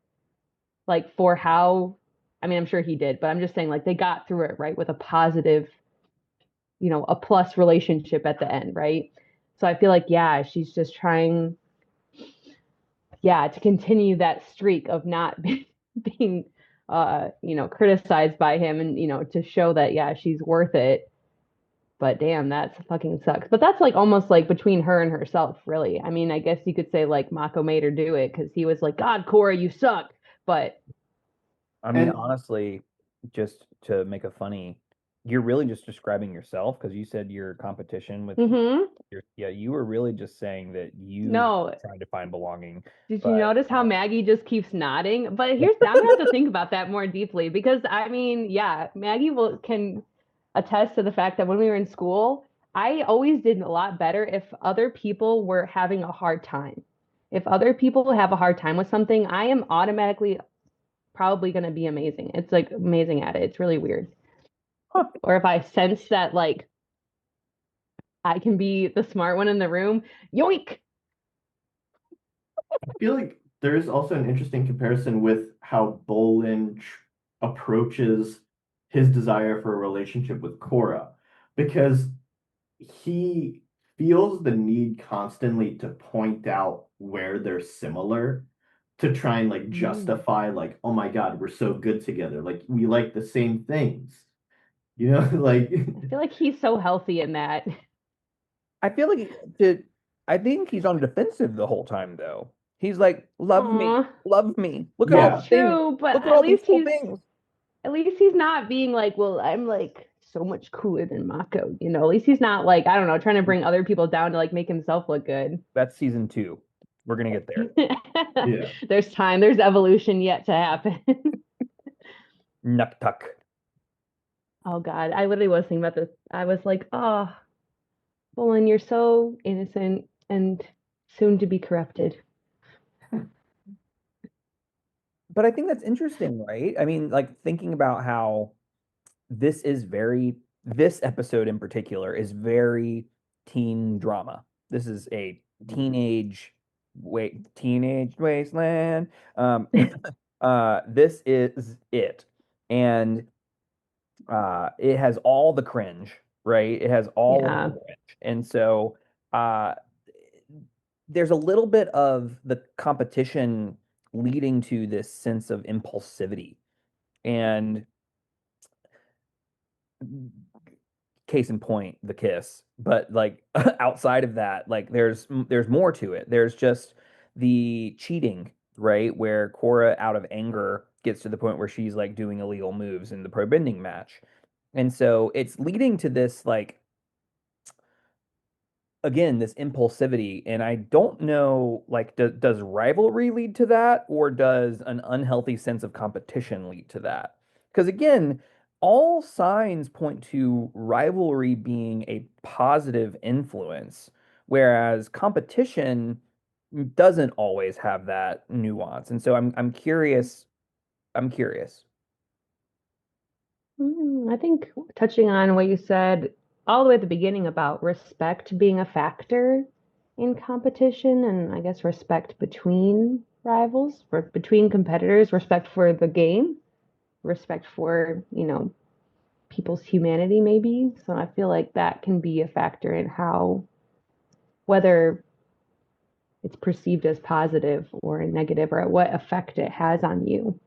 like for how, I mean, I'm sure he did, but I'm just saying like they got through it, right? With a positive, a plus relationship at the end, right? So I feel like, yeah, she's just trying, yeah, to continue that streak of not being, criticized by him and, to show that, yeah, she's worth it. But damn, that fucking sucks. But that's like almost like between her and herself, really. I mean, I guess you could say like Mako made her do it because he was like, God, Korra, you suck. But I mean, And honestly, just to make a funny, you're really just describing yourself because you said your competition with hmm yeah, you were really just saying that you no, trying to find belonging. did you But notice how Maggie just keeps nodding? But here's I'm gonna have to think about that more deeply because I mean, yeah, Maggie will can attest to the fact that when we were in school, I always did a lot better if other people were having a hard time. If other people have a hard time with something, I am automatically probably gonna be amazing. It's like amazing at it. It's really weird. huh, Or if I sense that like I can be the smart one in the room, yoink. I feel like there's also an interesting comparison with how Bolin approaches his desire for a relationship with Korra, because he feels the need constantly to point out where they're similar to try and like Mm. justify like, oh my God, we're so good together. Like we like the same things. You know, like I feel like he's so healthy in that. I feel like I think he's on defensive the whole time though. He's like, love me, Aw, love me. Look at all that's yeah. the things. true, but Look at all these cool things. at least he's not being like, well, I'm like so much cooler than Mako, At least he's not like, I don't know, trying to bring other people down to like make himself look good. That's season 2. We're gonna get there. Yeah. There's time, there's evolution yet to happen. Nuktuk. Oh God, I literally was thinking about this. I was like, oh, Bolin, you're so innocent and soon to be corrupted. But I think that's interesting, right? I mean, like thinking about how this episode in particular is very teen drama. This is a teenage wasteland. This is it. And it has all the cringe, right? It has all of the Yeah. cringe. And so uh there's a little bit of the competition leading to this sense of impulsivity. And case in point, the kiss. But like outside of that, like there's more to it. There's just the cheating, right? Where Korra, out of anger, gets to the point where she's like doing illegal moves in the pro bending match. And so it's leading to this like again this impulsivity, and I don't know like does rivalry lead to that or does an unhealthy sense of competition lead to that? Because again, all signs point to rivalry being a positive influence, whereas competition doesn't always have that nuance. And so I'm curious. I'm curious. I think touching on what you said all the way at the beginning about respect being a factor in competition, and I guess respect between rivals, or between competitors, respect for the game, respect for, people's humanity, maybe. So I feel like that can be a factor in how, whether it's perceived as positive or negative, or what effect it has on you.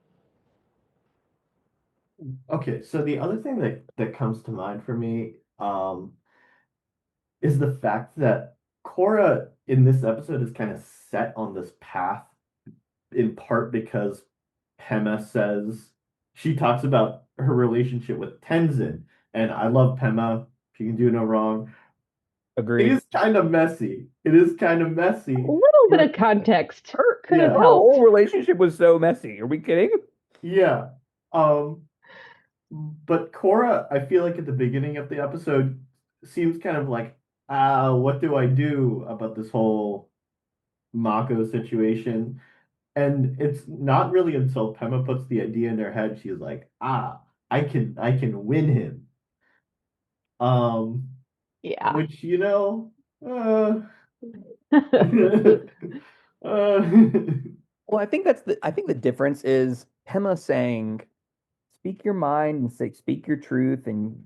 Okay, so the other thing that comes to mind for me is the fact that Korra in this episode is kind of set on this path in part because Pema says she talks about her relationship with Tenzin, and I love Pema. She can do no wrong. It Agreed. is kind of messy. It is kind of messy. A little bit But of context could have yeah, Her whole helped. relationship was so messy. Are we kidding? yeah. Um, but Korra, I feel like at the beginning of the episode seems kind of like, what do I do about this whole Mako situation? And it's not really until Pema puts the idea in her head, she's like, I can win him. Um, Yeah. which, uh, Well, I think the difference is Pema saying, speak your mind and say, speak your truth, and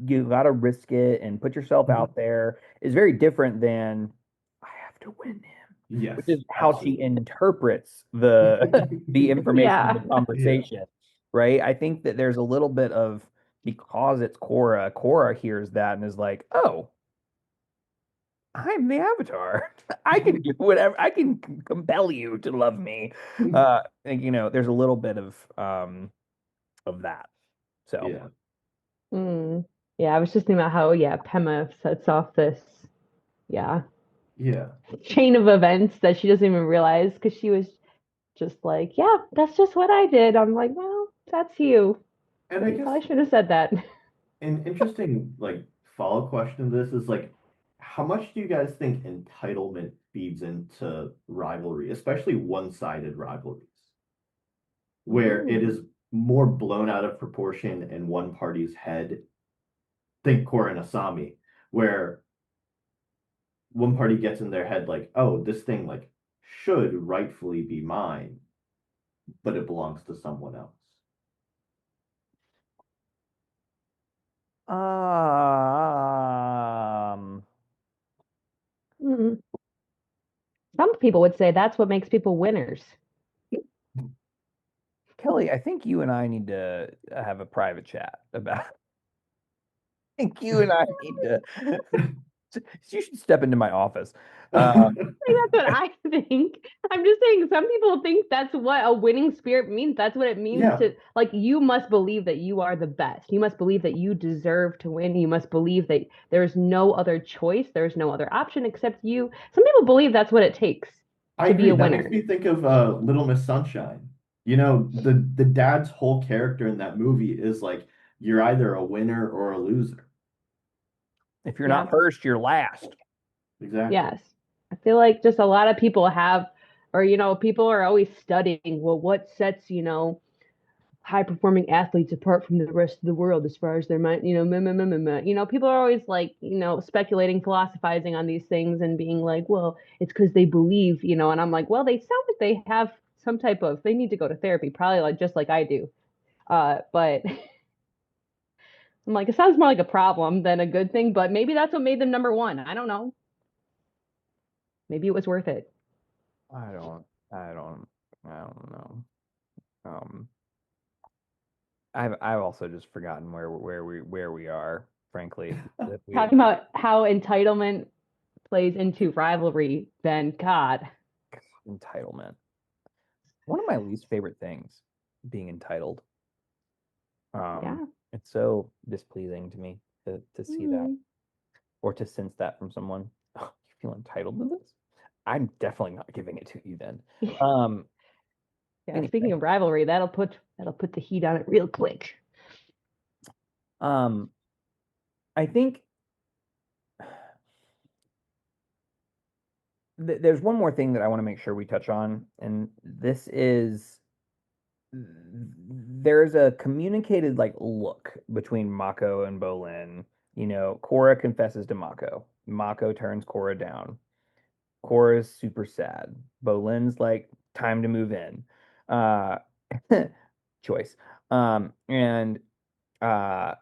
you gotta risk it and put yourself out there is very different than I have to win him, which yes, is how she absolutely. interprets the the information in Yeah. the Yeah. conversation, right? I think that there's a little bit of because it's Korra, Korra hears that and is like, oh, I'm the avatar. I can do whatever. I can compel you to love me. I think, there's a little bit of that. So, Yeah. Mm. Yeah, I was just thinking about how, yeah, Pema sets off this, yeah, Yeah. chain of events that she doesn't even realize because she was just like, yeah, that's just what I did. I'm like, well, that's you. And I You guess probably should have said that. an interesting follow question to this is how much do you guys think entitlement feeds into rivalry, especially one-sided rivalries, where it Mm. is more blown out of proportion in one party's head? Think Korra and Asami, where one party gets in their head like, oh, this thing should rightfully be mine, but it belongs to someone else. um, Mm. Some people would say that's what makes people winners. Kelly, I think you and I need to have a private chat about. I think you and I need to. You should step into my office. Uh, That's what I think. I'm just saying some people think that's what a winning spirit means. That's what it means Yeah, to like you must believe that you are the best. You must believe that you deserve to win. You must believe that there's no other choice, there's no other option except you. Some people believe that's what it takes I to be agree. a That makes winner. me think of Little Miss Sunshine. The dad's whole character in that movie is like you're either a winner or a loser. if you're Yeah. not first, you're last. Exactly. Yes. I feel like just a lot of people have or people are always studying, well, what sets, high performing athletes apart from the rest of the world as far as their mind, meh, meh, meh, meh, meh. People are always like, speculating, philosophizing on these things and being like, well, it's because they believe, and I'm like, well, they sound like they have some type of, they need to go to therapy, probably like just like I do. But I'm like, it sounds more like a problem than a good thing, but maybe that's what made them number one. I don't know. Maybe it was worth it. I don't. I don't. I don't know. Um, I've also just forgotten where we are. Frankly, that we Talking about how entitlement plays into rivalry, then God. entitlement. One of my least favorite things, being entitled. Um, Yeah. it's so displeasing to me to see that Hmm. or to sense that from someone. Oh, you feel entitled to this? I'm definitely not giving it to you then. Um, Yeah, speaking anyway, of rivalry, that'll put the heat on it real quick. um, I think there's one more thing that I want to make sure we touch on, and this is there's a communicated look between Mako and Bolin. Korra confesses to Mako. Mako turns Korra down. Korra's super sad. Bolin's like, time to move in. Uh, choice. And uh,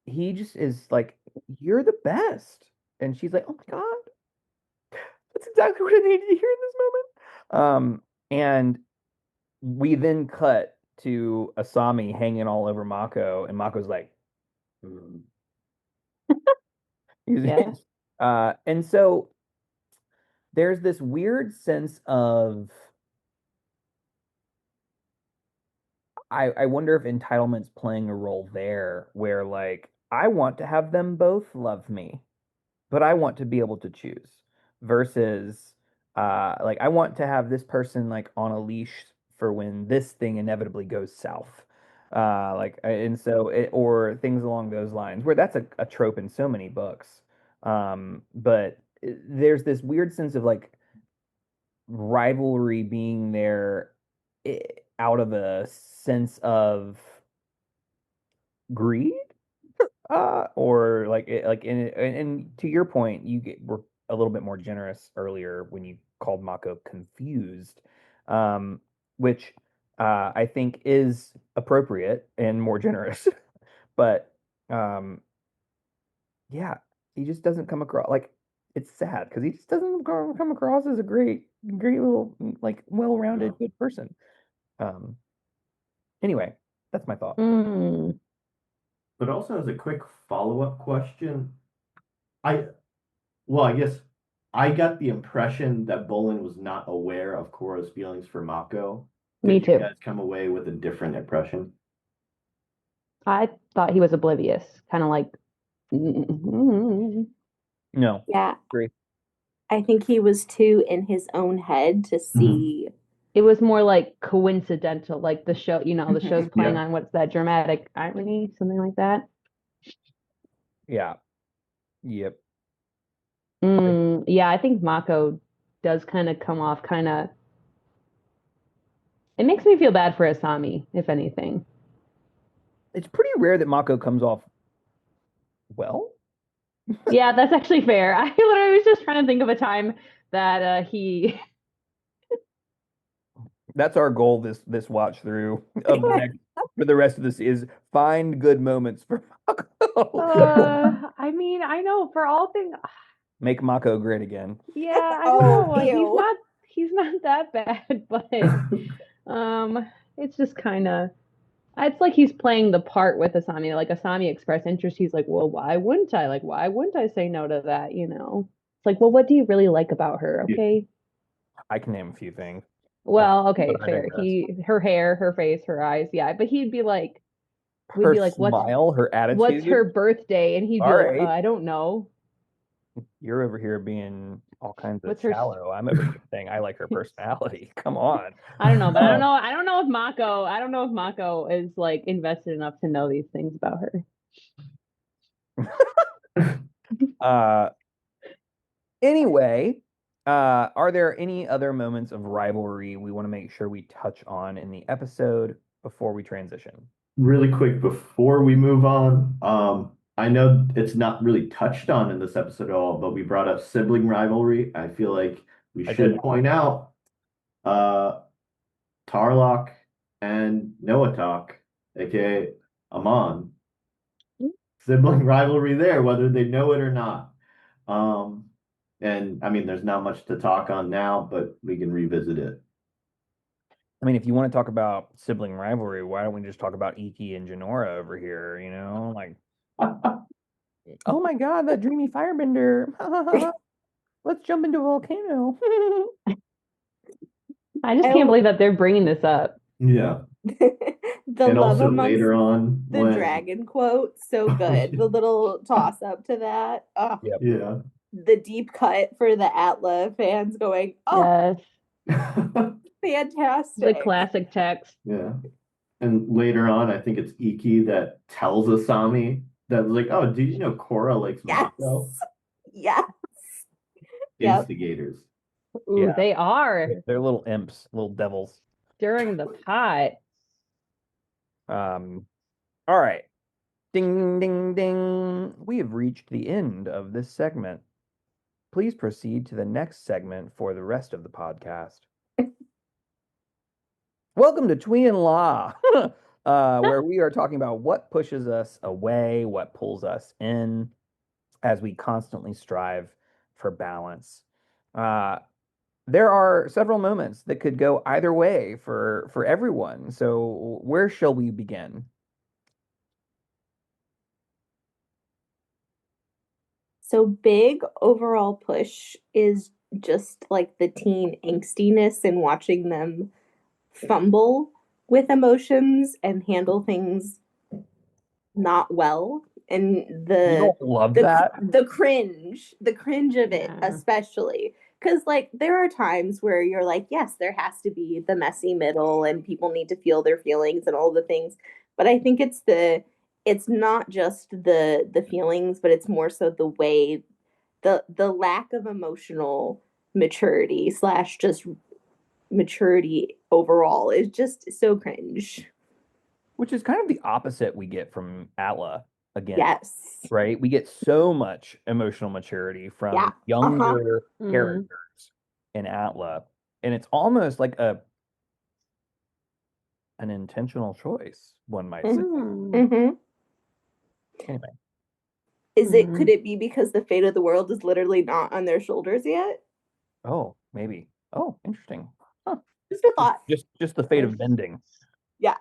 he just is like, you're the best. And she's like, oh my God, that's exactly what I needed to hear in this moment. And we then cut to Asami hanging all over Mako, and Mako's like, "Mm." Yeah. And so there's this weird sense of I wonder if entitlement's playing a role there where like I want to have them both love me, but I want to be able to choose versus like I want to have this person like on a leash for when this thing inevitably goes south. And so it or things along those lines where that's a trope in so many books. But there's this weird sense of like rivalry being there out of a sense of greed or like and to your point were a little bit more generous earlier when you called Mako confused, which I think is appropriate and more generous. But um yeah, he just doesn't come across like it's sad because he just doesn't come across as a great little like well-rounded No. good person. um anyway, that's my thought. Mm, But also as a quick follow-up question, I well, I guess I got the impression that Bolin was not aware of Korra's feelings for Mako. me Did you too. guys come away with a different impression? I thought he was oblivious, kind of like, mm, No, Yeah, agree. I think he was too in his own head to see. it was more like coincidental, like the show, the show's Mhm. playing Yeah. on what's that dramatic irony, something like that. Yeah. Yep. Yeah, I think Mako does kind of come off kind of. It makes me feel bad for Asami, if anything. It's pretty rare that Mako comes off well. Yeah, that's actually fair. I literally was just trying to think of a time that he. That's our goal this watch through of the next for the rest of this is find good moments for Mako. I mean, I know for all things. Make Mako great again. Yeah, I don't Oh, know. Like ew. he's not that bad, but it's just kind of. It's like he's playing the part with Asami. Like Asami expressed interest. He's like, well, why wouldn't I? Like, why wouldn't I say no to that? It's like, well, what do you really like about her? Yeah. Okay. I can name a few things. Well, okay, But I fair. digress. Her hair, her face, her eyes. Yeah, but we'd Her be like, smile, her what's attitude. her birthday? And he'd be All like, right. I don't know. You're over here being all kinds of What's her? shallow. I'm over here saying I like her personality. Come on. I don't know, but I don't Um, know. I don't know if Mako. I don't know if Mako is like invested enough to know these things about her. uh, Anyway, are there any other moments of rivalry we want to make sure we touch on in the episode before we transition? Really quick before we move on, I know it's not really touched on in this episode at all, but we brought up sibling rivalry. I feel like we I should did. point out uh Tarlok and nARK, aka Amon. Sibling rivalry there, whether they know it or not. Um, and I mean, there's not much to talk on now, but we can revisit it. I mean, if you want to talk about sibling rivalry, why don't we just talk about Iki and Janora over here? Like, oh my God, that dreamy firebender. Let's jump into a volcano. I just can't Oh, believe that they're bringing this up. Yeah. the And love also amongst later on the when dragon quote, so good. The little toss up to that. Oh, Yep. yeah. the deep cut for the Atla fans going, oh, Yes, the fantastic. classic text. Yeah. And later on, I think it's Iki that tells Asami that was like, oh, do you know Korra likes Yes. Mako? Yes. Yep. Instigators. Ooh, Yeah. they are They're little imps, little devils. stirring the pot. Um, all right. Ding, ding, ding. We have reached the end of this segment. Please proceed to the next segment for the rest of the podcast. Welcome to Twee and Law, where we are talking about what pushes us away, what pulls us in, as we constantly strive for balance. There are several moments that could go either way for everyone. So where shall we begin? So big overall push is just like the teen angstiness and watching them fumble with emotions and handle things not well, and You don't love that? the cringe of it, Yeah. especially because like there are times where you're like, yes, there has to be the messy middle and people need to feel their feelings and all the things, but I think it's not just the feelings, but it's more so the way, the lack of emotional maturity slash just maturity overall is just so cringe. Which is kind of the opposite we get from Atla again, Yes. right? We get so much emotional maturity from Yeah. younger Mhm. characters in Atla, and it's almost like an intentional choice, one might say. Mm-hmm. Anyway, Could it be because the fate of the world is literally not on their shoulders yet? oh, maybe. Oh, interesting. Huh. Just a thought. Just the fate of bending. Yeah.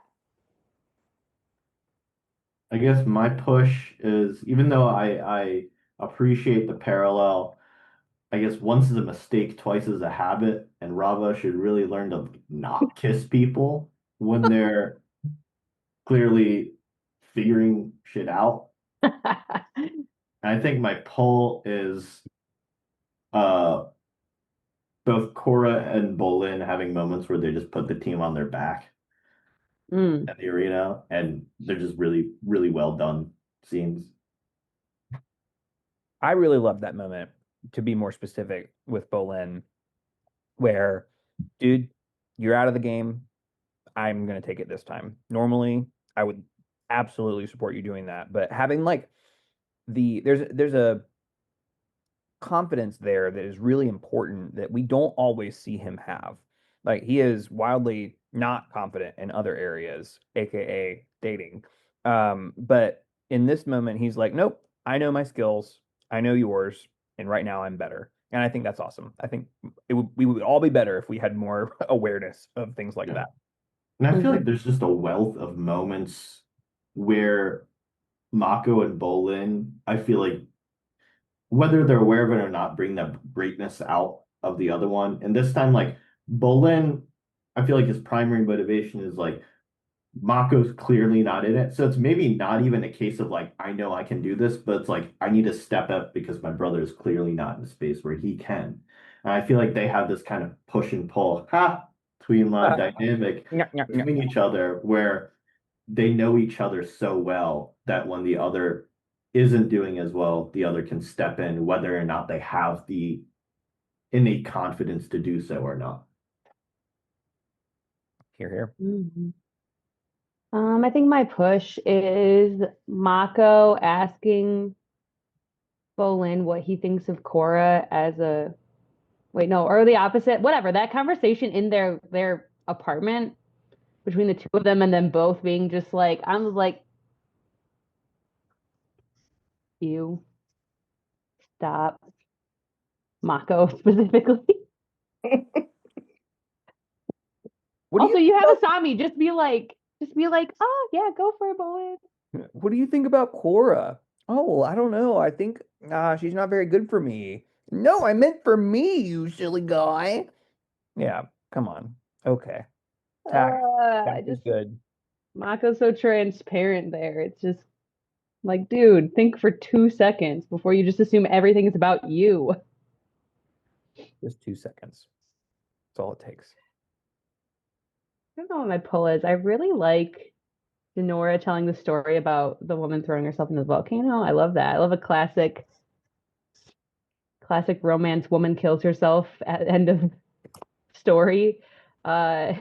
I guess my push is, even though I appreciate the parallel, I guess once is a mistake, twice is a habit, and Rava should really learn to not kiss people when they're clearly figuring shit out. And I think my pull is uh both Korra and Bolin having moments where they just put the team on their back Mm. at the arena, and they're just really, really well done scenes. I really love that moment, to be more specific, with Bolin, where, dude, you're out of the game. I'm gonna take it this time. Normally, I would absolutely support you doing that, but having like there's a confidence there that is really important that we don't always see him have. Like, he is wildly not confident in other areas, aka dating. But in this moment, he's like, nope, I know my skills, I know yours, and right now I'm better. And I think that's awesome. I think we would all be better if we had more awareness of things like Yeah. that. And I feel like there's just a wealth of moments where Mako and Bolin, I feel like whether they're aware of it or not, bring that greatness out of the other one. And this time, like Bolin, I feel like his primary motivation is like Mako's clearly not in it. So it's maybe not even a case of like, I know I can do this, but it's like, I need to step up because my brother is clearly not in a space where he can. And I feel like they have this kind of push and pull, between dynamic between each other where they know each other so well that when the other isn't doing as well, the other can step in, whether or not they have the innate confidence to do so or not. Here, here. Mhm. I think my push is Mako asking Bolin what he thinks of Korra as a wait, no, or the opposite, whatever. That conversation in their apartment between the two of them and then both being just like, I was like, you stop. Mako specifically. What do you Also, you think have about Asami. Just be like, oh yeah, go for it, Bolin. what do you think about Cora? Oh, well, I don't know. I think she's not very good for me. No, I meant for me, you silly guy. Yeah, come on. Okay. Tact. I Tact is just good. Mako's so transparent there. It's just like, dude, think for 2 seconds before you just assume everything is about you. Just 2 seconds. That's all it takes. I don't know what my pull is. I really like Denora telling the story about the woman throwing herself into the volcano. I love that. I love a classic romance woman kills herself at end of story. Uh,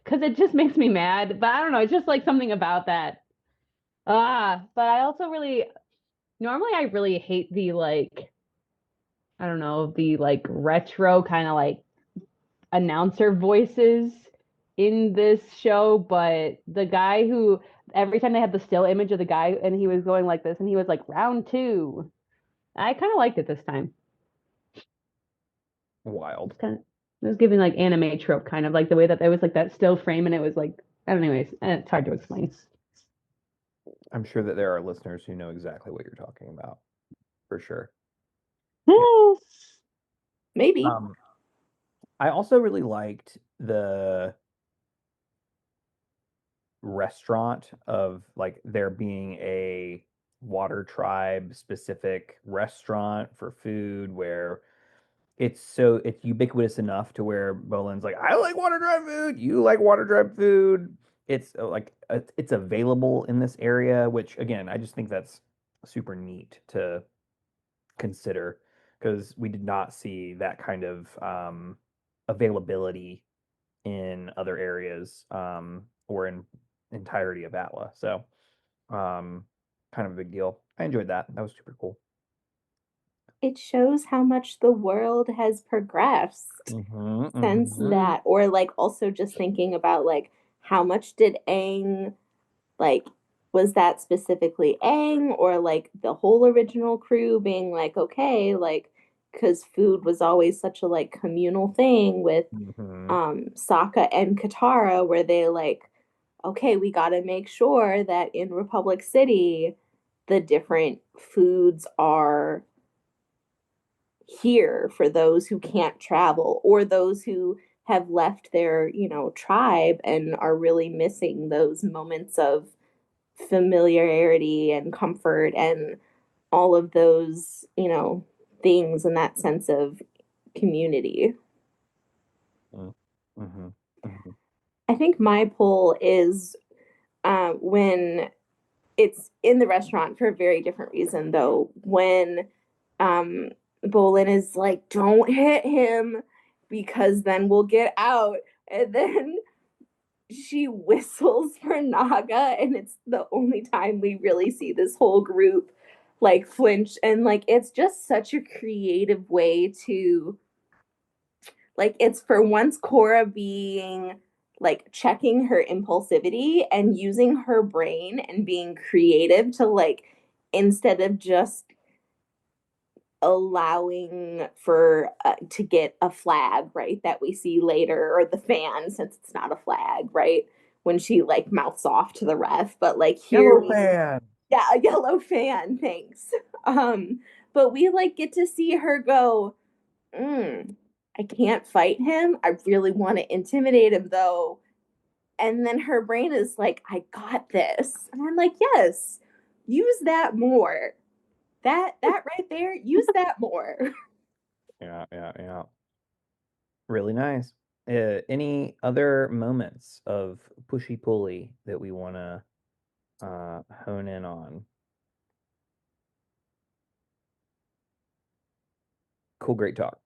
because it just makes me mad. But I don't know, it's just like something about that. But I also really normally I really hate the like I don't know, the like retro kind of like announcer voices in this show, but the guy who every time they had the still image of the guy and he was going like this and he was like round two. I kind of liked it this time. Wild. It's kind of it was giving like anime trope kind of like the way that there was like that still frame and it was like anyways, it's hard to explain. I'm sure that there are listeners who know exactly what you're talking about, for sure. Maybe. Um, I also really liked the restaurant of like there being a water tribe specific restaurant for food where it's ubiquitous enough to where Bolin's like, I like water tribe food, you like water tribe food. It's like it's available in this area, which again, I just think that's super neat to consider because we did not see that kind of availability in other areas or in entirety of Atla. So, kind of a big deal. I enjoyed that. That was super cool. It shows how much the world has progressed since Mm-hmm. that. Or like also just thinking about like how much did Aang like was that specifically Aang or like the whole original crew being like, okay, like because food was always such a like communal thing with Mm-hmm. Sokka and Katara, where they like, okay, we got to make sure that in Republic City, the different foods are here for those who can't travel or those who have left their, tribe and are really missing those moments of familiarity and comfort and all of those, things and that sense of community. Mm-hmm. Mm-hmm. I think my pull is when it's in the restaurant for a very different reason, though. When um, Bolin is like, don't hit him because then we'll get out. And then she whistles for Naga, and it's the only time we really see this whole group like flinch. And like, it's just such a creative way to like it's for once Korra being like checking her impulsivity and using her brain and being creative to like instead of just allowing for to get a flag right that we see later or the fan since it's not a flag right when she like mouths off to the ref but like here Yellow we fan. yeah a yellow fan thanks um but we like get to see her go I can't fight him. I really want to intimidate him though. And then her brain is like, I got this. And I'm like, yes, use that more. That right there, use that more. Yeah, yeah, yeah. Really nice. Any other moments of pushy pulley that we want to hone in on? Cool, great talk.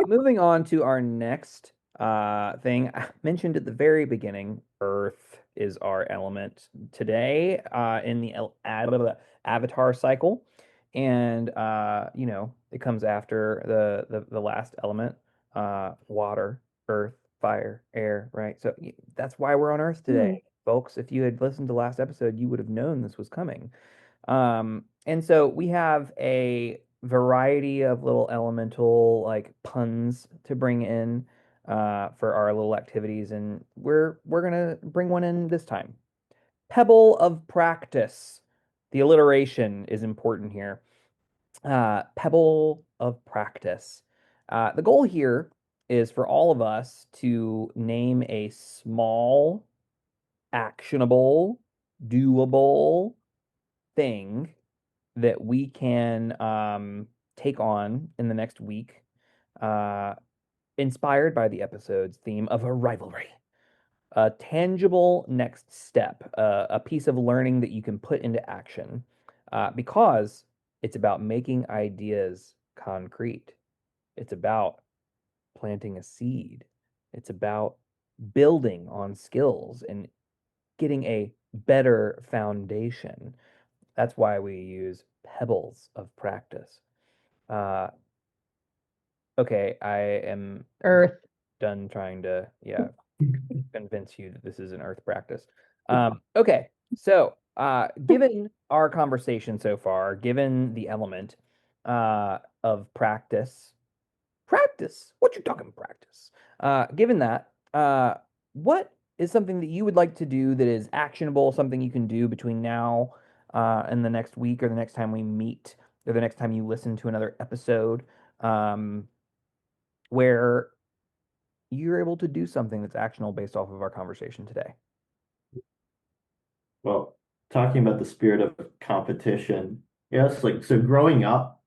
Moving on to our next thing. I mentioned at the very beginning, Earth is our element today in the Avatar cycle. And, it comes after the last element, water, earth, fire, air, right? So that's why we're on Earth today, folks. If you had listened to last episode, you would have known this was coming. And so we have a variety of little elemental like puns to bring in for our little activities, and we're gonna bring one in this time. Pebble of practice. The alliteration is important here. Pebble of practice. The goal here is for all of us to name a small, actionable, doable thing that we can take on in the next week, uh, inspired by the episode's theme of a rivalry. A tangible next step, a piece of learning that you can put into action, because it's about making ideas concrete. It's about planting a seed. It's about building on skills and getting a better foundation. That's why we use pebbles of practice. Uh, okay, I am Earth. done trying to, yeah, convince you that this is an earth practice. Okay, so given our conversation so far, given the element of practice, what you talking practice? Given that, what is something that you would like to do that is actionable, something you can do between now and the next week or the next time we meet or the next time you listen to another episode? Um, where you're able to do something that's actionable based off of our conversation today. Well, talking about the spirit of competition, yes, like so growing up,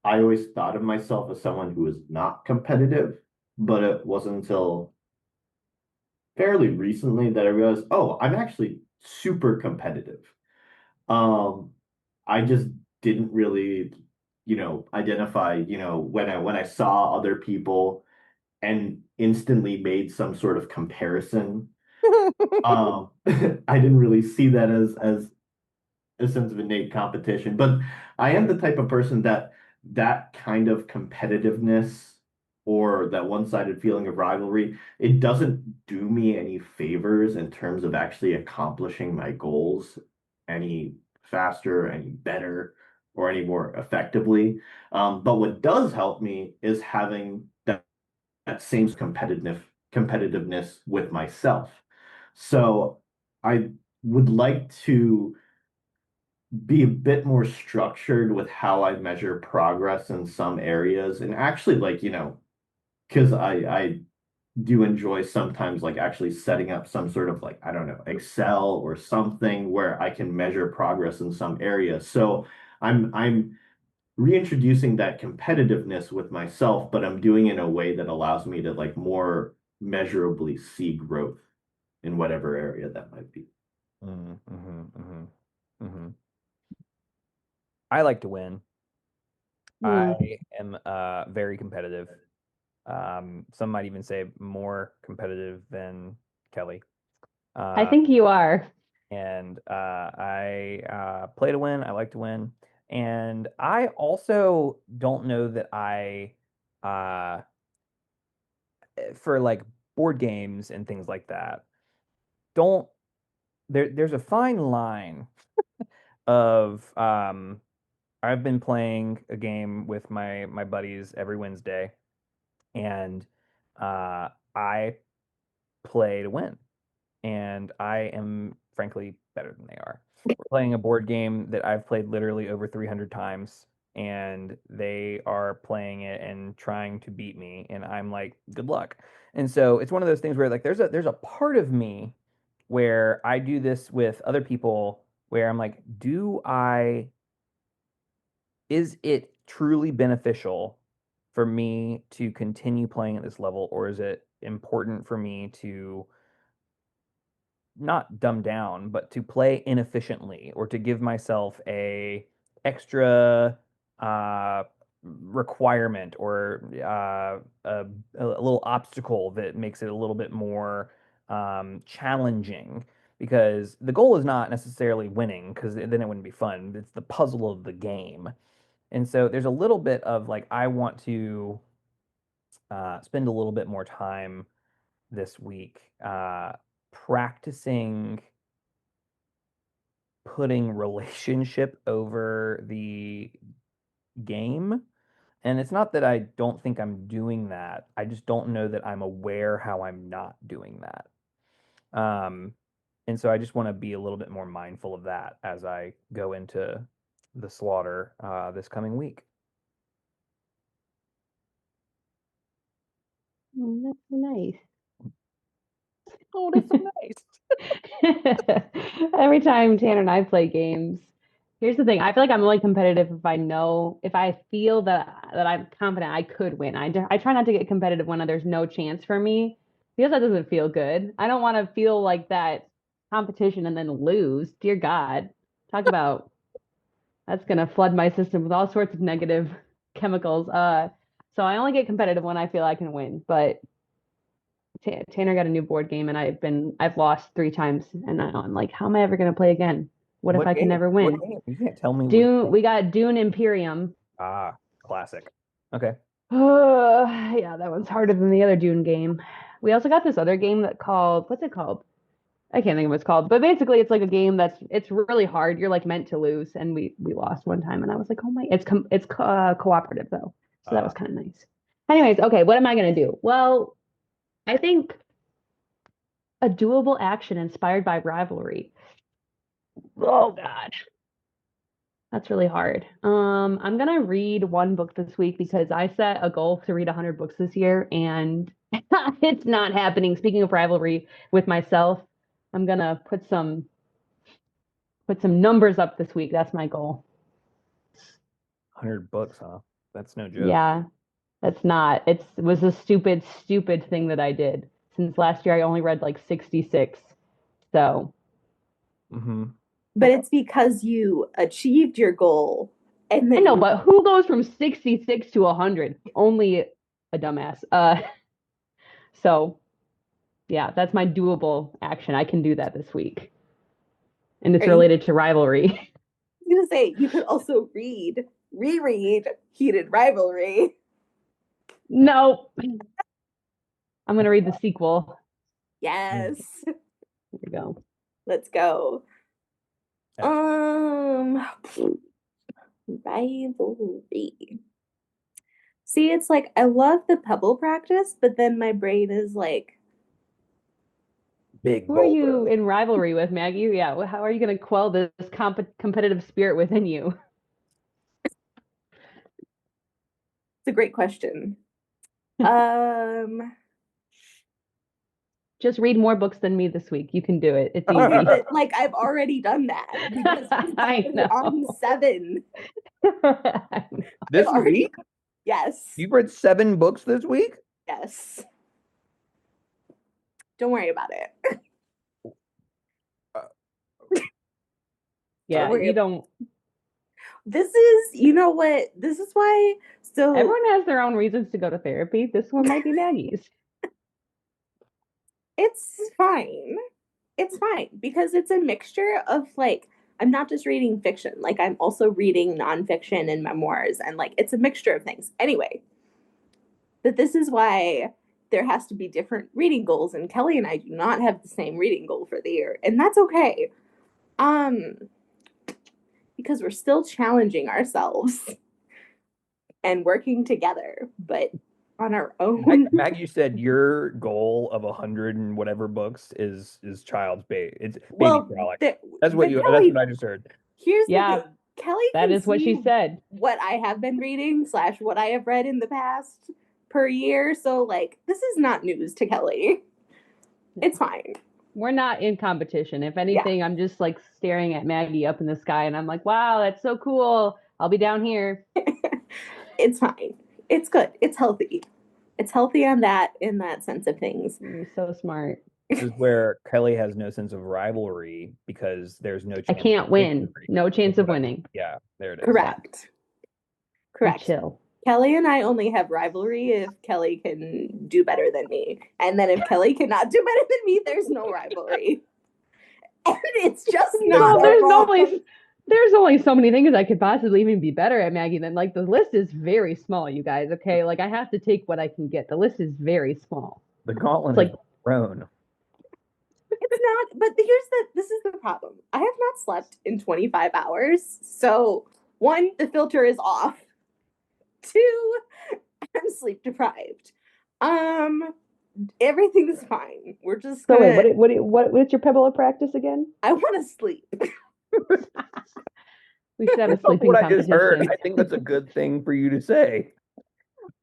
I always thought of myself as someone who was not competitive, but it wasn't until fairly recently that I realized, oh, I'm actually super competitive. Um, I just didn't really, identify, when I saw other people and instantly made some sort of comparison. I didn't really see that as a sense of innate competition, but I am the type of person that kind of competitiveness or that one-sided feeling of rivalry, it doesn't do me any favors in terms of actually accomplishing my goals any faster, any better, or any more effectively. But what does help me is having that same competitiveness with myself. So I would like to be a bit more structured with how I measure progress in some areas and actually like, because I do enjoy sometimes like actually setting up some sort of like, I don't know, Excel or something where I can measure progress in some areas. So I'm reintroducing that competitiveness with myself, but I'm doing it in a way that allows me to like more measurably see growth in whatever area that might be. I like to win. Hmm. I am very competitive. Some might even say more competitive than Kelly. I Uh, think you are. and I play to win. I like to win. And I also don't know that uh, for like board games and things like that, don't there's a fine line of I've been playing a game with my buddies every Wednesday, and I play to win, and I am frankly better than they are. We're playing a board game that I've played literally over 300 times, and they are playing it and trying to beat me, and I'm like, good luck. And so it's one of those things where like there's a part of me where I do this with other people where I'm like, is it truly beneficial for me to continue playing at this level, or is it important for me to not dumb down, but to play inefficiently or to give myself a extra uh, requirement or a little obstacle that makes it a little bit more challenging? Because the goal is not necessarily winning, because then it wouldn't be fun. It's the puzzle of the game. And so there's a little bit of like, I want to spend a little bit more time this week practicing putting relationship over the game. And it's not that I don't think I'm doing that. I just don't know that I'm aware how I'm not doing that. And so I just want to be a little bit more mindful of that as I go into the slaughter this coming week. Mm, that's nice. Oh, that's so nice. Every time Tanner and I play games, here's the thing. I feel like I'm only competitive if I feel that I'm confident I could win. I try not to get competitive when there's no chance for me because that doesn't feel good. I don't want to feel like that competition and then lose. Dear God, talk about that's gonna flood my system with all sorts of negative chemicals. So I only get competitive when I feel I can win. But Tanner got a new board game, and I've lost 3 times, and I'm like, how am I ever gonna play again? What if What I can game? never What win? game? You can't tell me which Dune, game. we got Dune Imperium. Ah, classic. Okay. Yeah, that one's harder than the other Dune game. We also got this other game what's it called? I can't think of what it's called, but basically it's like a game it's really hard. You're like meant to lose, and we lost one time, and I was like, oh my, cooperative though, so that Uh, was kind of nice. Anyways, okay, what am I gonna do? Well, I think a doable action inspired by rivalry. Oh God. That's really hard. I'm gonna read one book this week because I set a goal to read 100 books this year, and it's not happening. Speaking of rivalry with myself, I'm gonna put some numbers up this week. That's my goal. 100 books, huh? That's no joke. Yeah, that's not. It was a stupid, stupid thing that I did. Since last year, I only read like 66. So, Mm-hmm. But it's because you achieved your goal and I then know, you but who goes from 66 to 100? Only a dumbass. So yeah, that's my doable action. I can do that this week. And it's are you related to rivalry. gonna say you could also reread Heated Rivalry. No, I'm gonna read the sequel. Yes. There we go. Let's go. Excellent. Rivalry. See, it's like I love the pebble practice, but then my brain is like, Big Who are you boulder. in rivalry with, Maggie? Yeah, how are you gonna quell this competitive spirit within you? it's a great question. Um, Just read more books than me this week. You can do it. It's okay, easy. but like I've already done that because I'm I already on know. 7. This I've already, week? yes, You've read 7 books this week? yes. Don't worry about it. Yeah, Don't worry. you don't. This is, you know what? This is why. So Everyone has their own reasons to go to therapy. This one might be Maggie's. it's fine. It's fine because it's a mixture of like I'm not just reading fiction, like I'm also reading nonfiction and memoirs, and like it's a mixture of things. Anyway, but this is why there has to be different reading goals, and Kelly and I do not have the same reading goal for the year, and that's okay. Um, because we're still challenging ourselves and working together, but on our own. Maggie said your goal of 100 and whatever books is child's baby. It's baby Well, frolic. the, That's what but you. That's Kelly, what I just heard. here's the Yeah, thing. Kelly that can is what see she said. what I have been reading / what I have read in the past per year. So like this is not news to Kelly. It's fine. We're not in competition. If Yeah. anything, I'm just like staring at Maggie up in the sky and I'm like, wow, that's so cool. I'll be down here. It's fine. It's good. It's healthy. It's healthy on that in that sense of things. You're so smart. This is where Kelly has no sense of rivalry because there's no I chance can't of win. victory. No chance That's of what I- winning. Yeah, there it is. Correct. You Correct. chill. Kelly and I only have rivalry if Kelly can do better than me. And then if Kelly cannot do better than me, there's no rivalry. And it's just not No, there's only so many things I could possibly even be better at, Maggie. Then like the list is very small, you guys. Okay, like I have to take what I can get. The list is very small. The gauntlet It's like is thrown. It's not, but this is the problem. I have not slept in 25 hours. So, 1, the filter is off. 2, I'm sleep deprived. Everything's fine. We're just so gonna wait, what's your pebble of practice again? I want to sleep. We should have a That's sleeping what I just heard. competition. I think that's a good thing for you to say.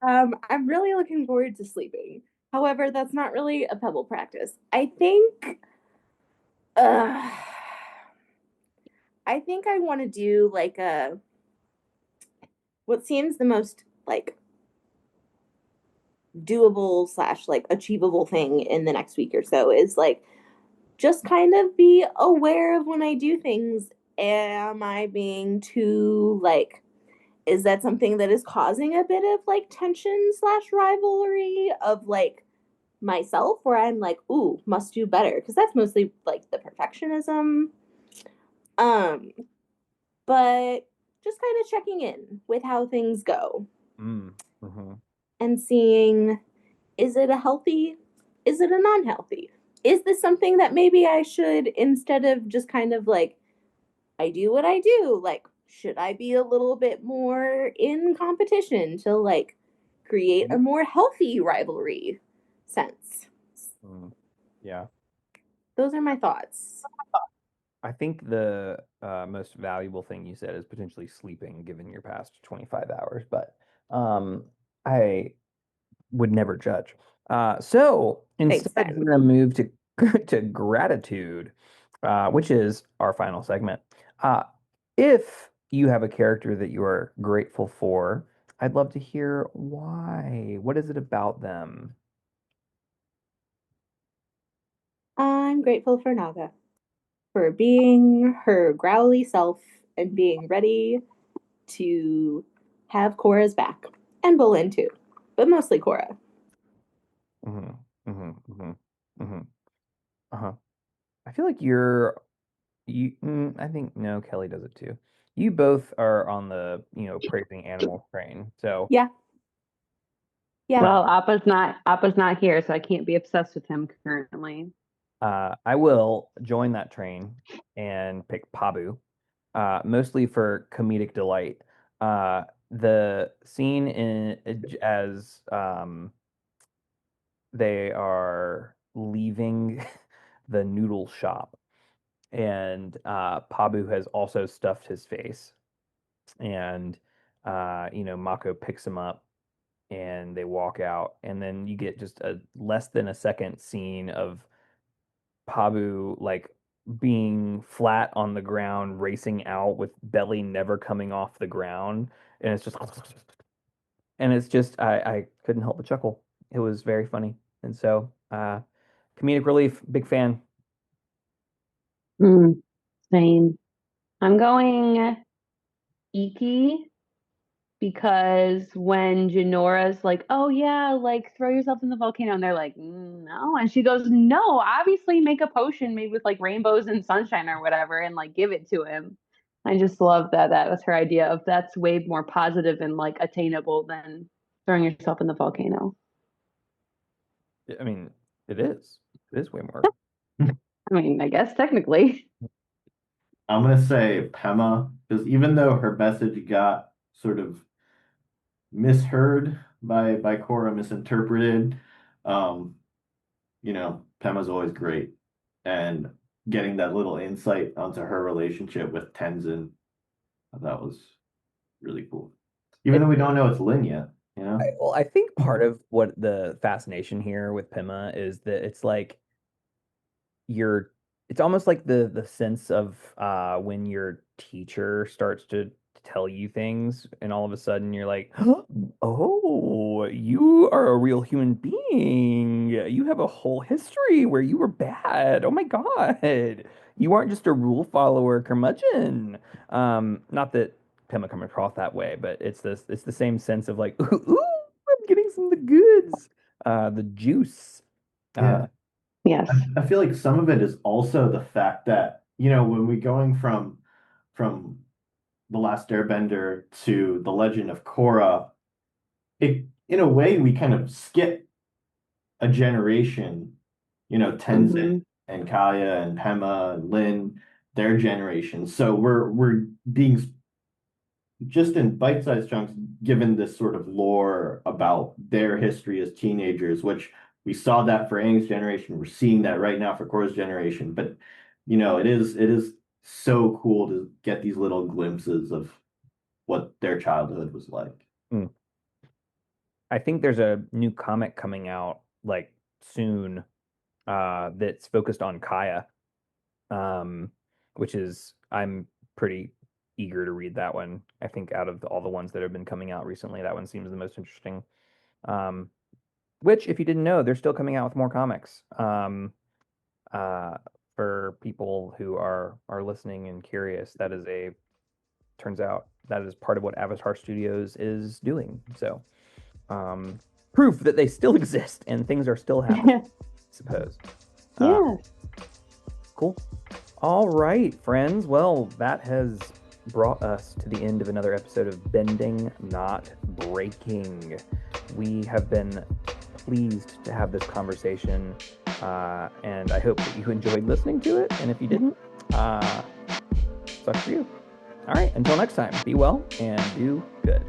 I'm really looking forward to sleeping. However, that's not really a pebble practice. I think I want to do like what seems the most like doable / like achievable thing in the next week or so is like just kind of be aware of when I do things. Am I being too like is that something that is causing a bit of like tension / rivalry of like myself where I'm like, ooh, must do better? Because that's mostly like the perfectionism. But just kind of checking in with how things go and seeing is it a non-healthy? Is this something that maybe I should, instead of just kind of like, I do what I do, like, should I be a little bit more in competition to like create a more healthy rivalry sense? Yeah. Those are my thoughts. I think the most valuable thing you said is potentially sleeping, given your past 25 hours, but I would never judge. So Makes instead, sense. we're going to move to to gratitude, which is our final segment. Uh, if you have a character that you are grateful for, I'd love to hear why. What is it about them? I'm grateful for Naga for being her growly self and being ready to have Korra's back and Bolin too, but mostly Korra. hmm hmm hmm hmm Uh-huh. I feel like I think no, Kelly does it too. You both are on the, praising animal train. So, Yeah, yeah. Well, Appa's not here, so I can't be obsessed with him currently. I will join that train and pick Pabu, mostly for comedic delight. The scene as they are leaving the noodle shop, and Pabu has also stuffed his face, and Mako picks him up, and they walk out, and then you get just a less than a second scene of Pabu like being flat on the ground, racing out with belly never coming off the ground, and it's just I couldn't help but chuckle. It was very funny, and so comedic relief, big fan. Mm, same. I'm going Iki because when Janora's like, "Oh yeah, like throw yourself in the volcano," and they're like, "No," and she goes, "No, obviously make a potion made with like rainbows and sunshine or whatever, and like give it to him." I just love that. That was her idea of that's way more positive and like attainable than throwing yourself in the volcano. I mean, it is. It is way more. I mean, I guess technically. I'm gonna say Pema, because even though her message got sort of misheard by Korra, misinterpreted, um, Pema's always great. And getting that little insight onto her relationship with Tenzin, that was really cool. Even though we don't know it's Lin yet, you know? Well, I think part of what the fascination here with Pima is that it's like you're it's almost like the sense of when your teacher starts to tell you things and all of a sudden you're like, oh, you are a real human being. You have a whole history where you were bad. Oh my God. You aren't just a rule follower curmudgeon. Not that Pima come across that way, but it's the same sense of like, ooh, I'm getting some of the goods. The juice. Yeah. Yes. I feel like some of it is also the fact that, when we're going from The Last Airbender to The Legend of Korra, in a way we kind of skip a generation, Tenzin hmm and Kaya and Pema and Lin, their generation. So we're being just in bite-sized chunks given this sort of lore about their history as teenagers, which we saw that for Aang's generation. We're seeing that right now for Korra's generation. But it is so cool to get these little glimpses of what their childhood was like. Mm. I think there's a new comic coming out like soon that's focused on Kaya, um, which is I'm pretty eager to read that one. I think out of all the ones that have been coming out recently, that one seems the most interesting. Um, which, if you didn't know, they're still coming out with more comics. Uh, for people who are listening and curious, turns out that is part of what Avatar Studios is doing. So um, proof that they still exist and things are still happening, I suppose. Uh, Yeah. cool. All right, friends. Well, that has brought us to the end of another episode of Bending, Not Breaking. We have been pleased to have this conversation, and I hope that you enjoyed listening to it. And if you didn't, sucks for you. All right, until next time, be well and do good.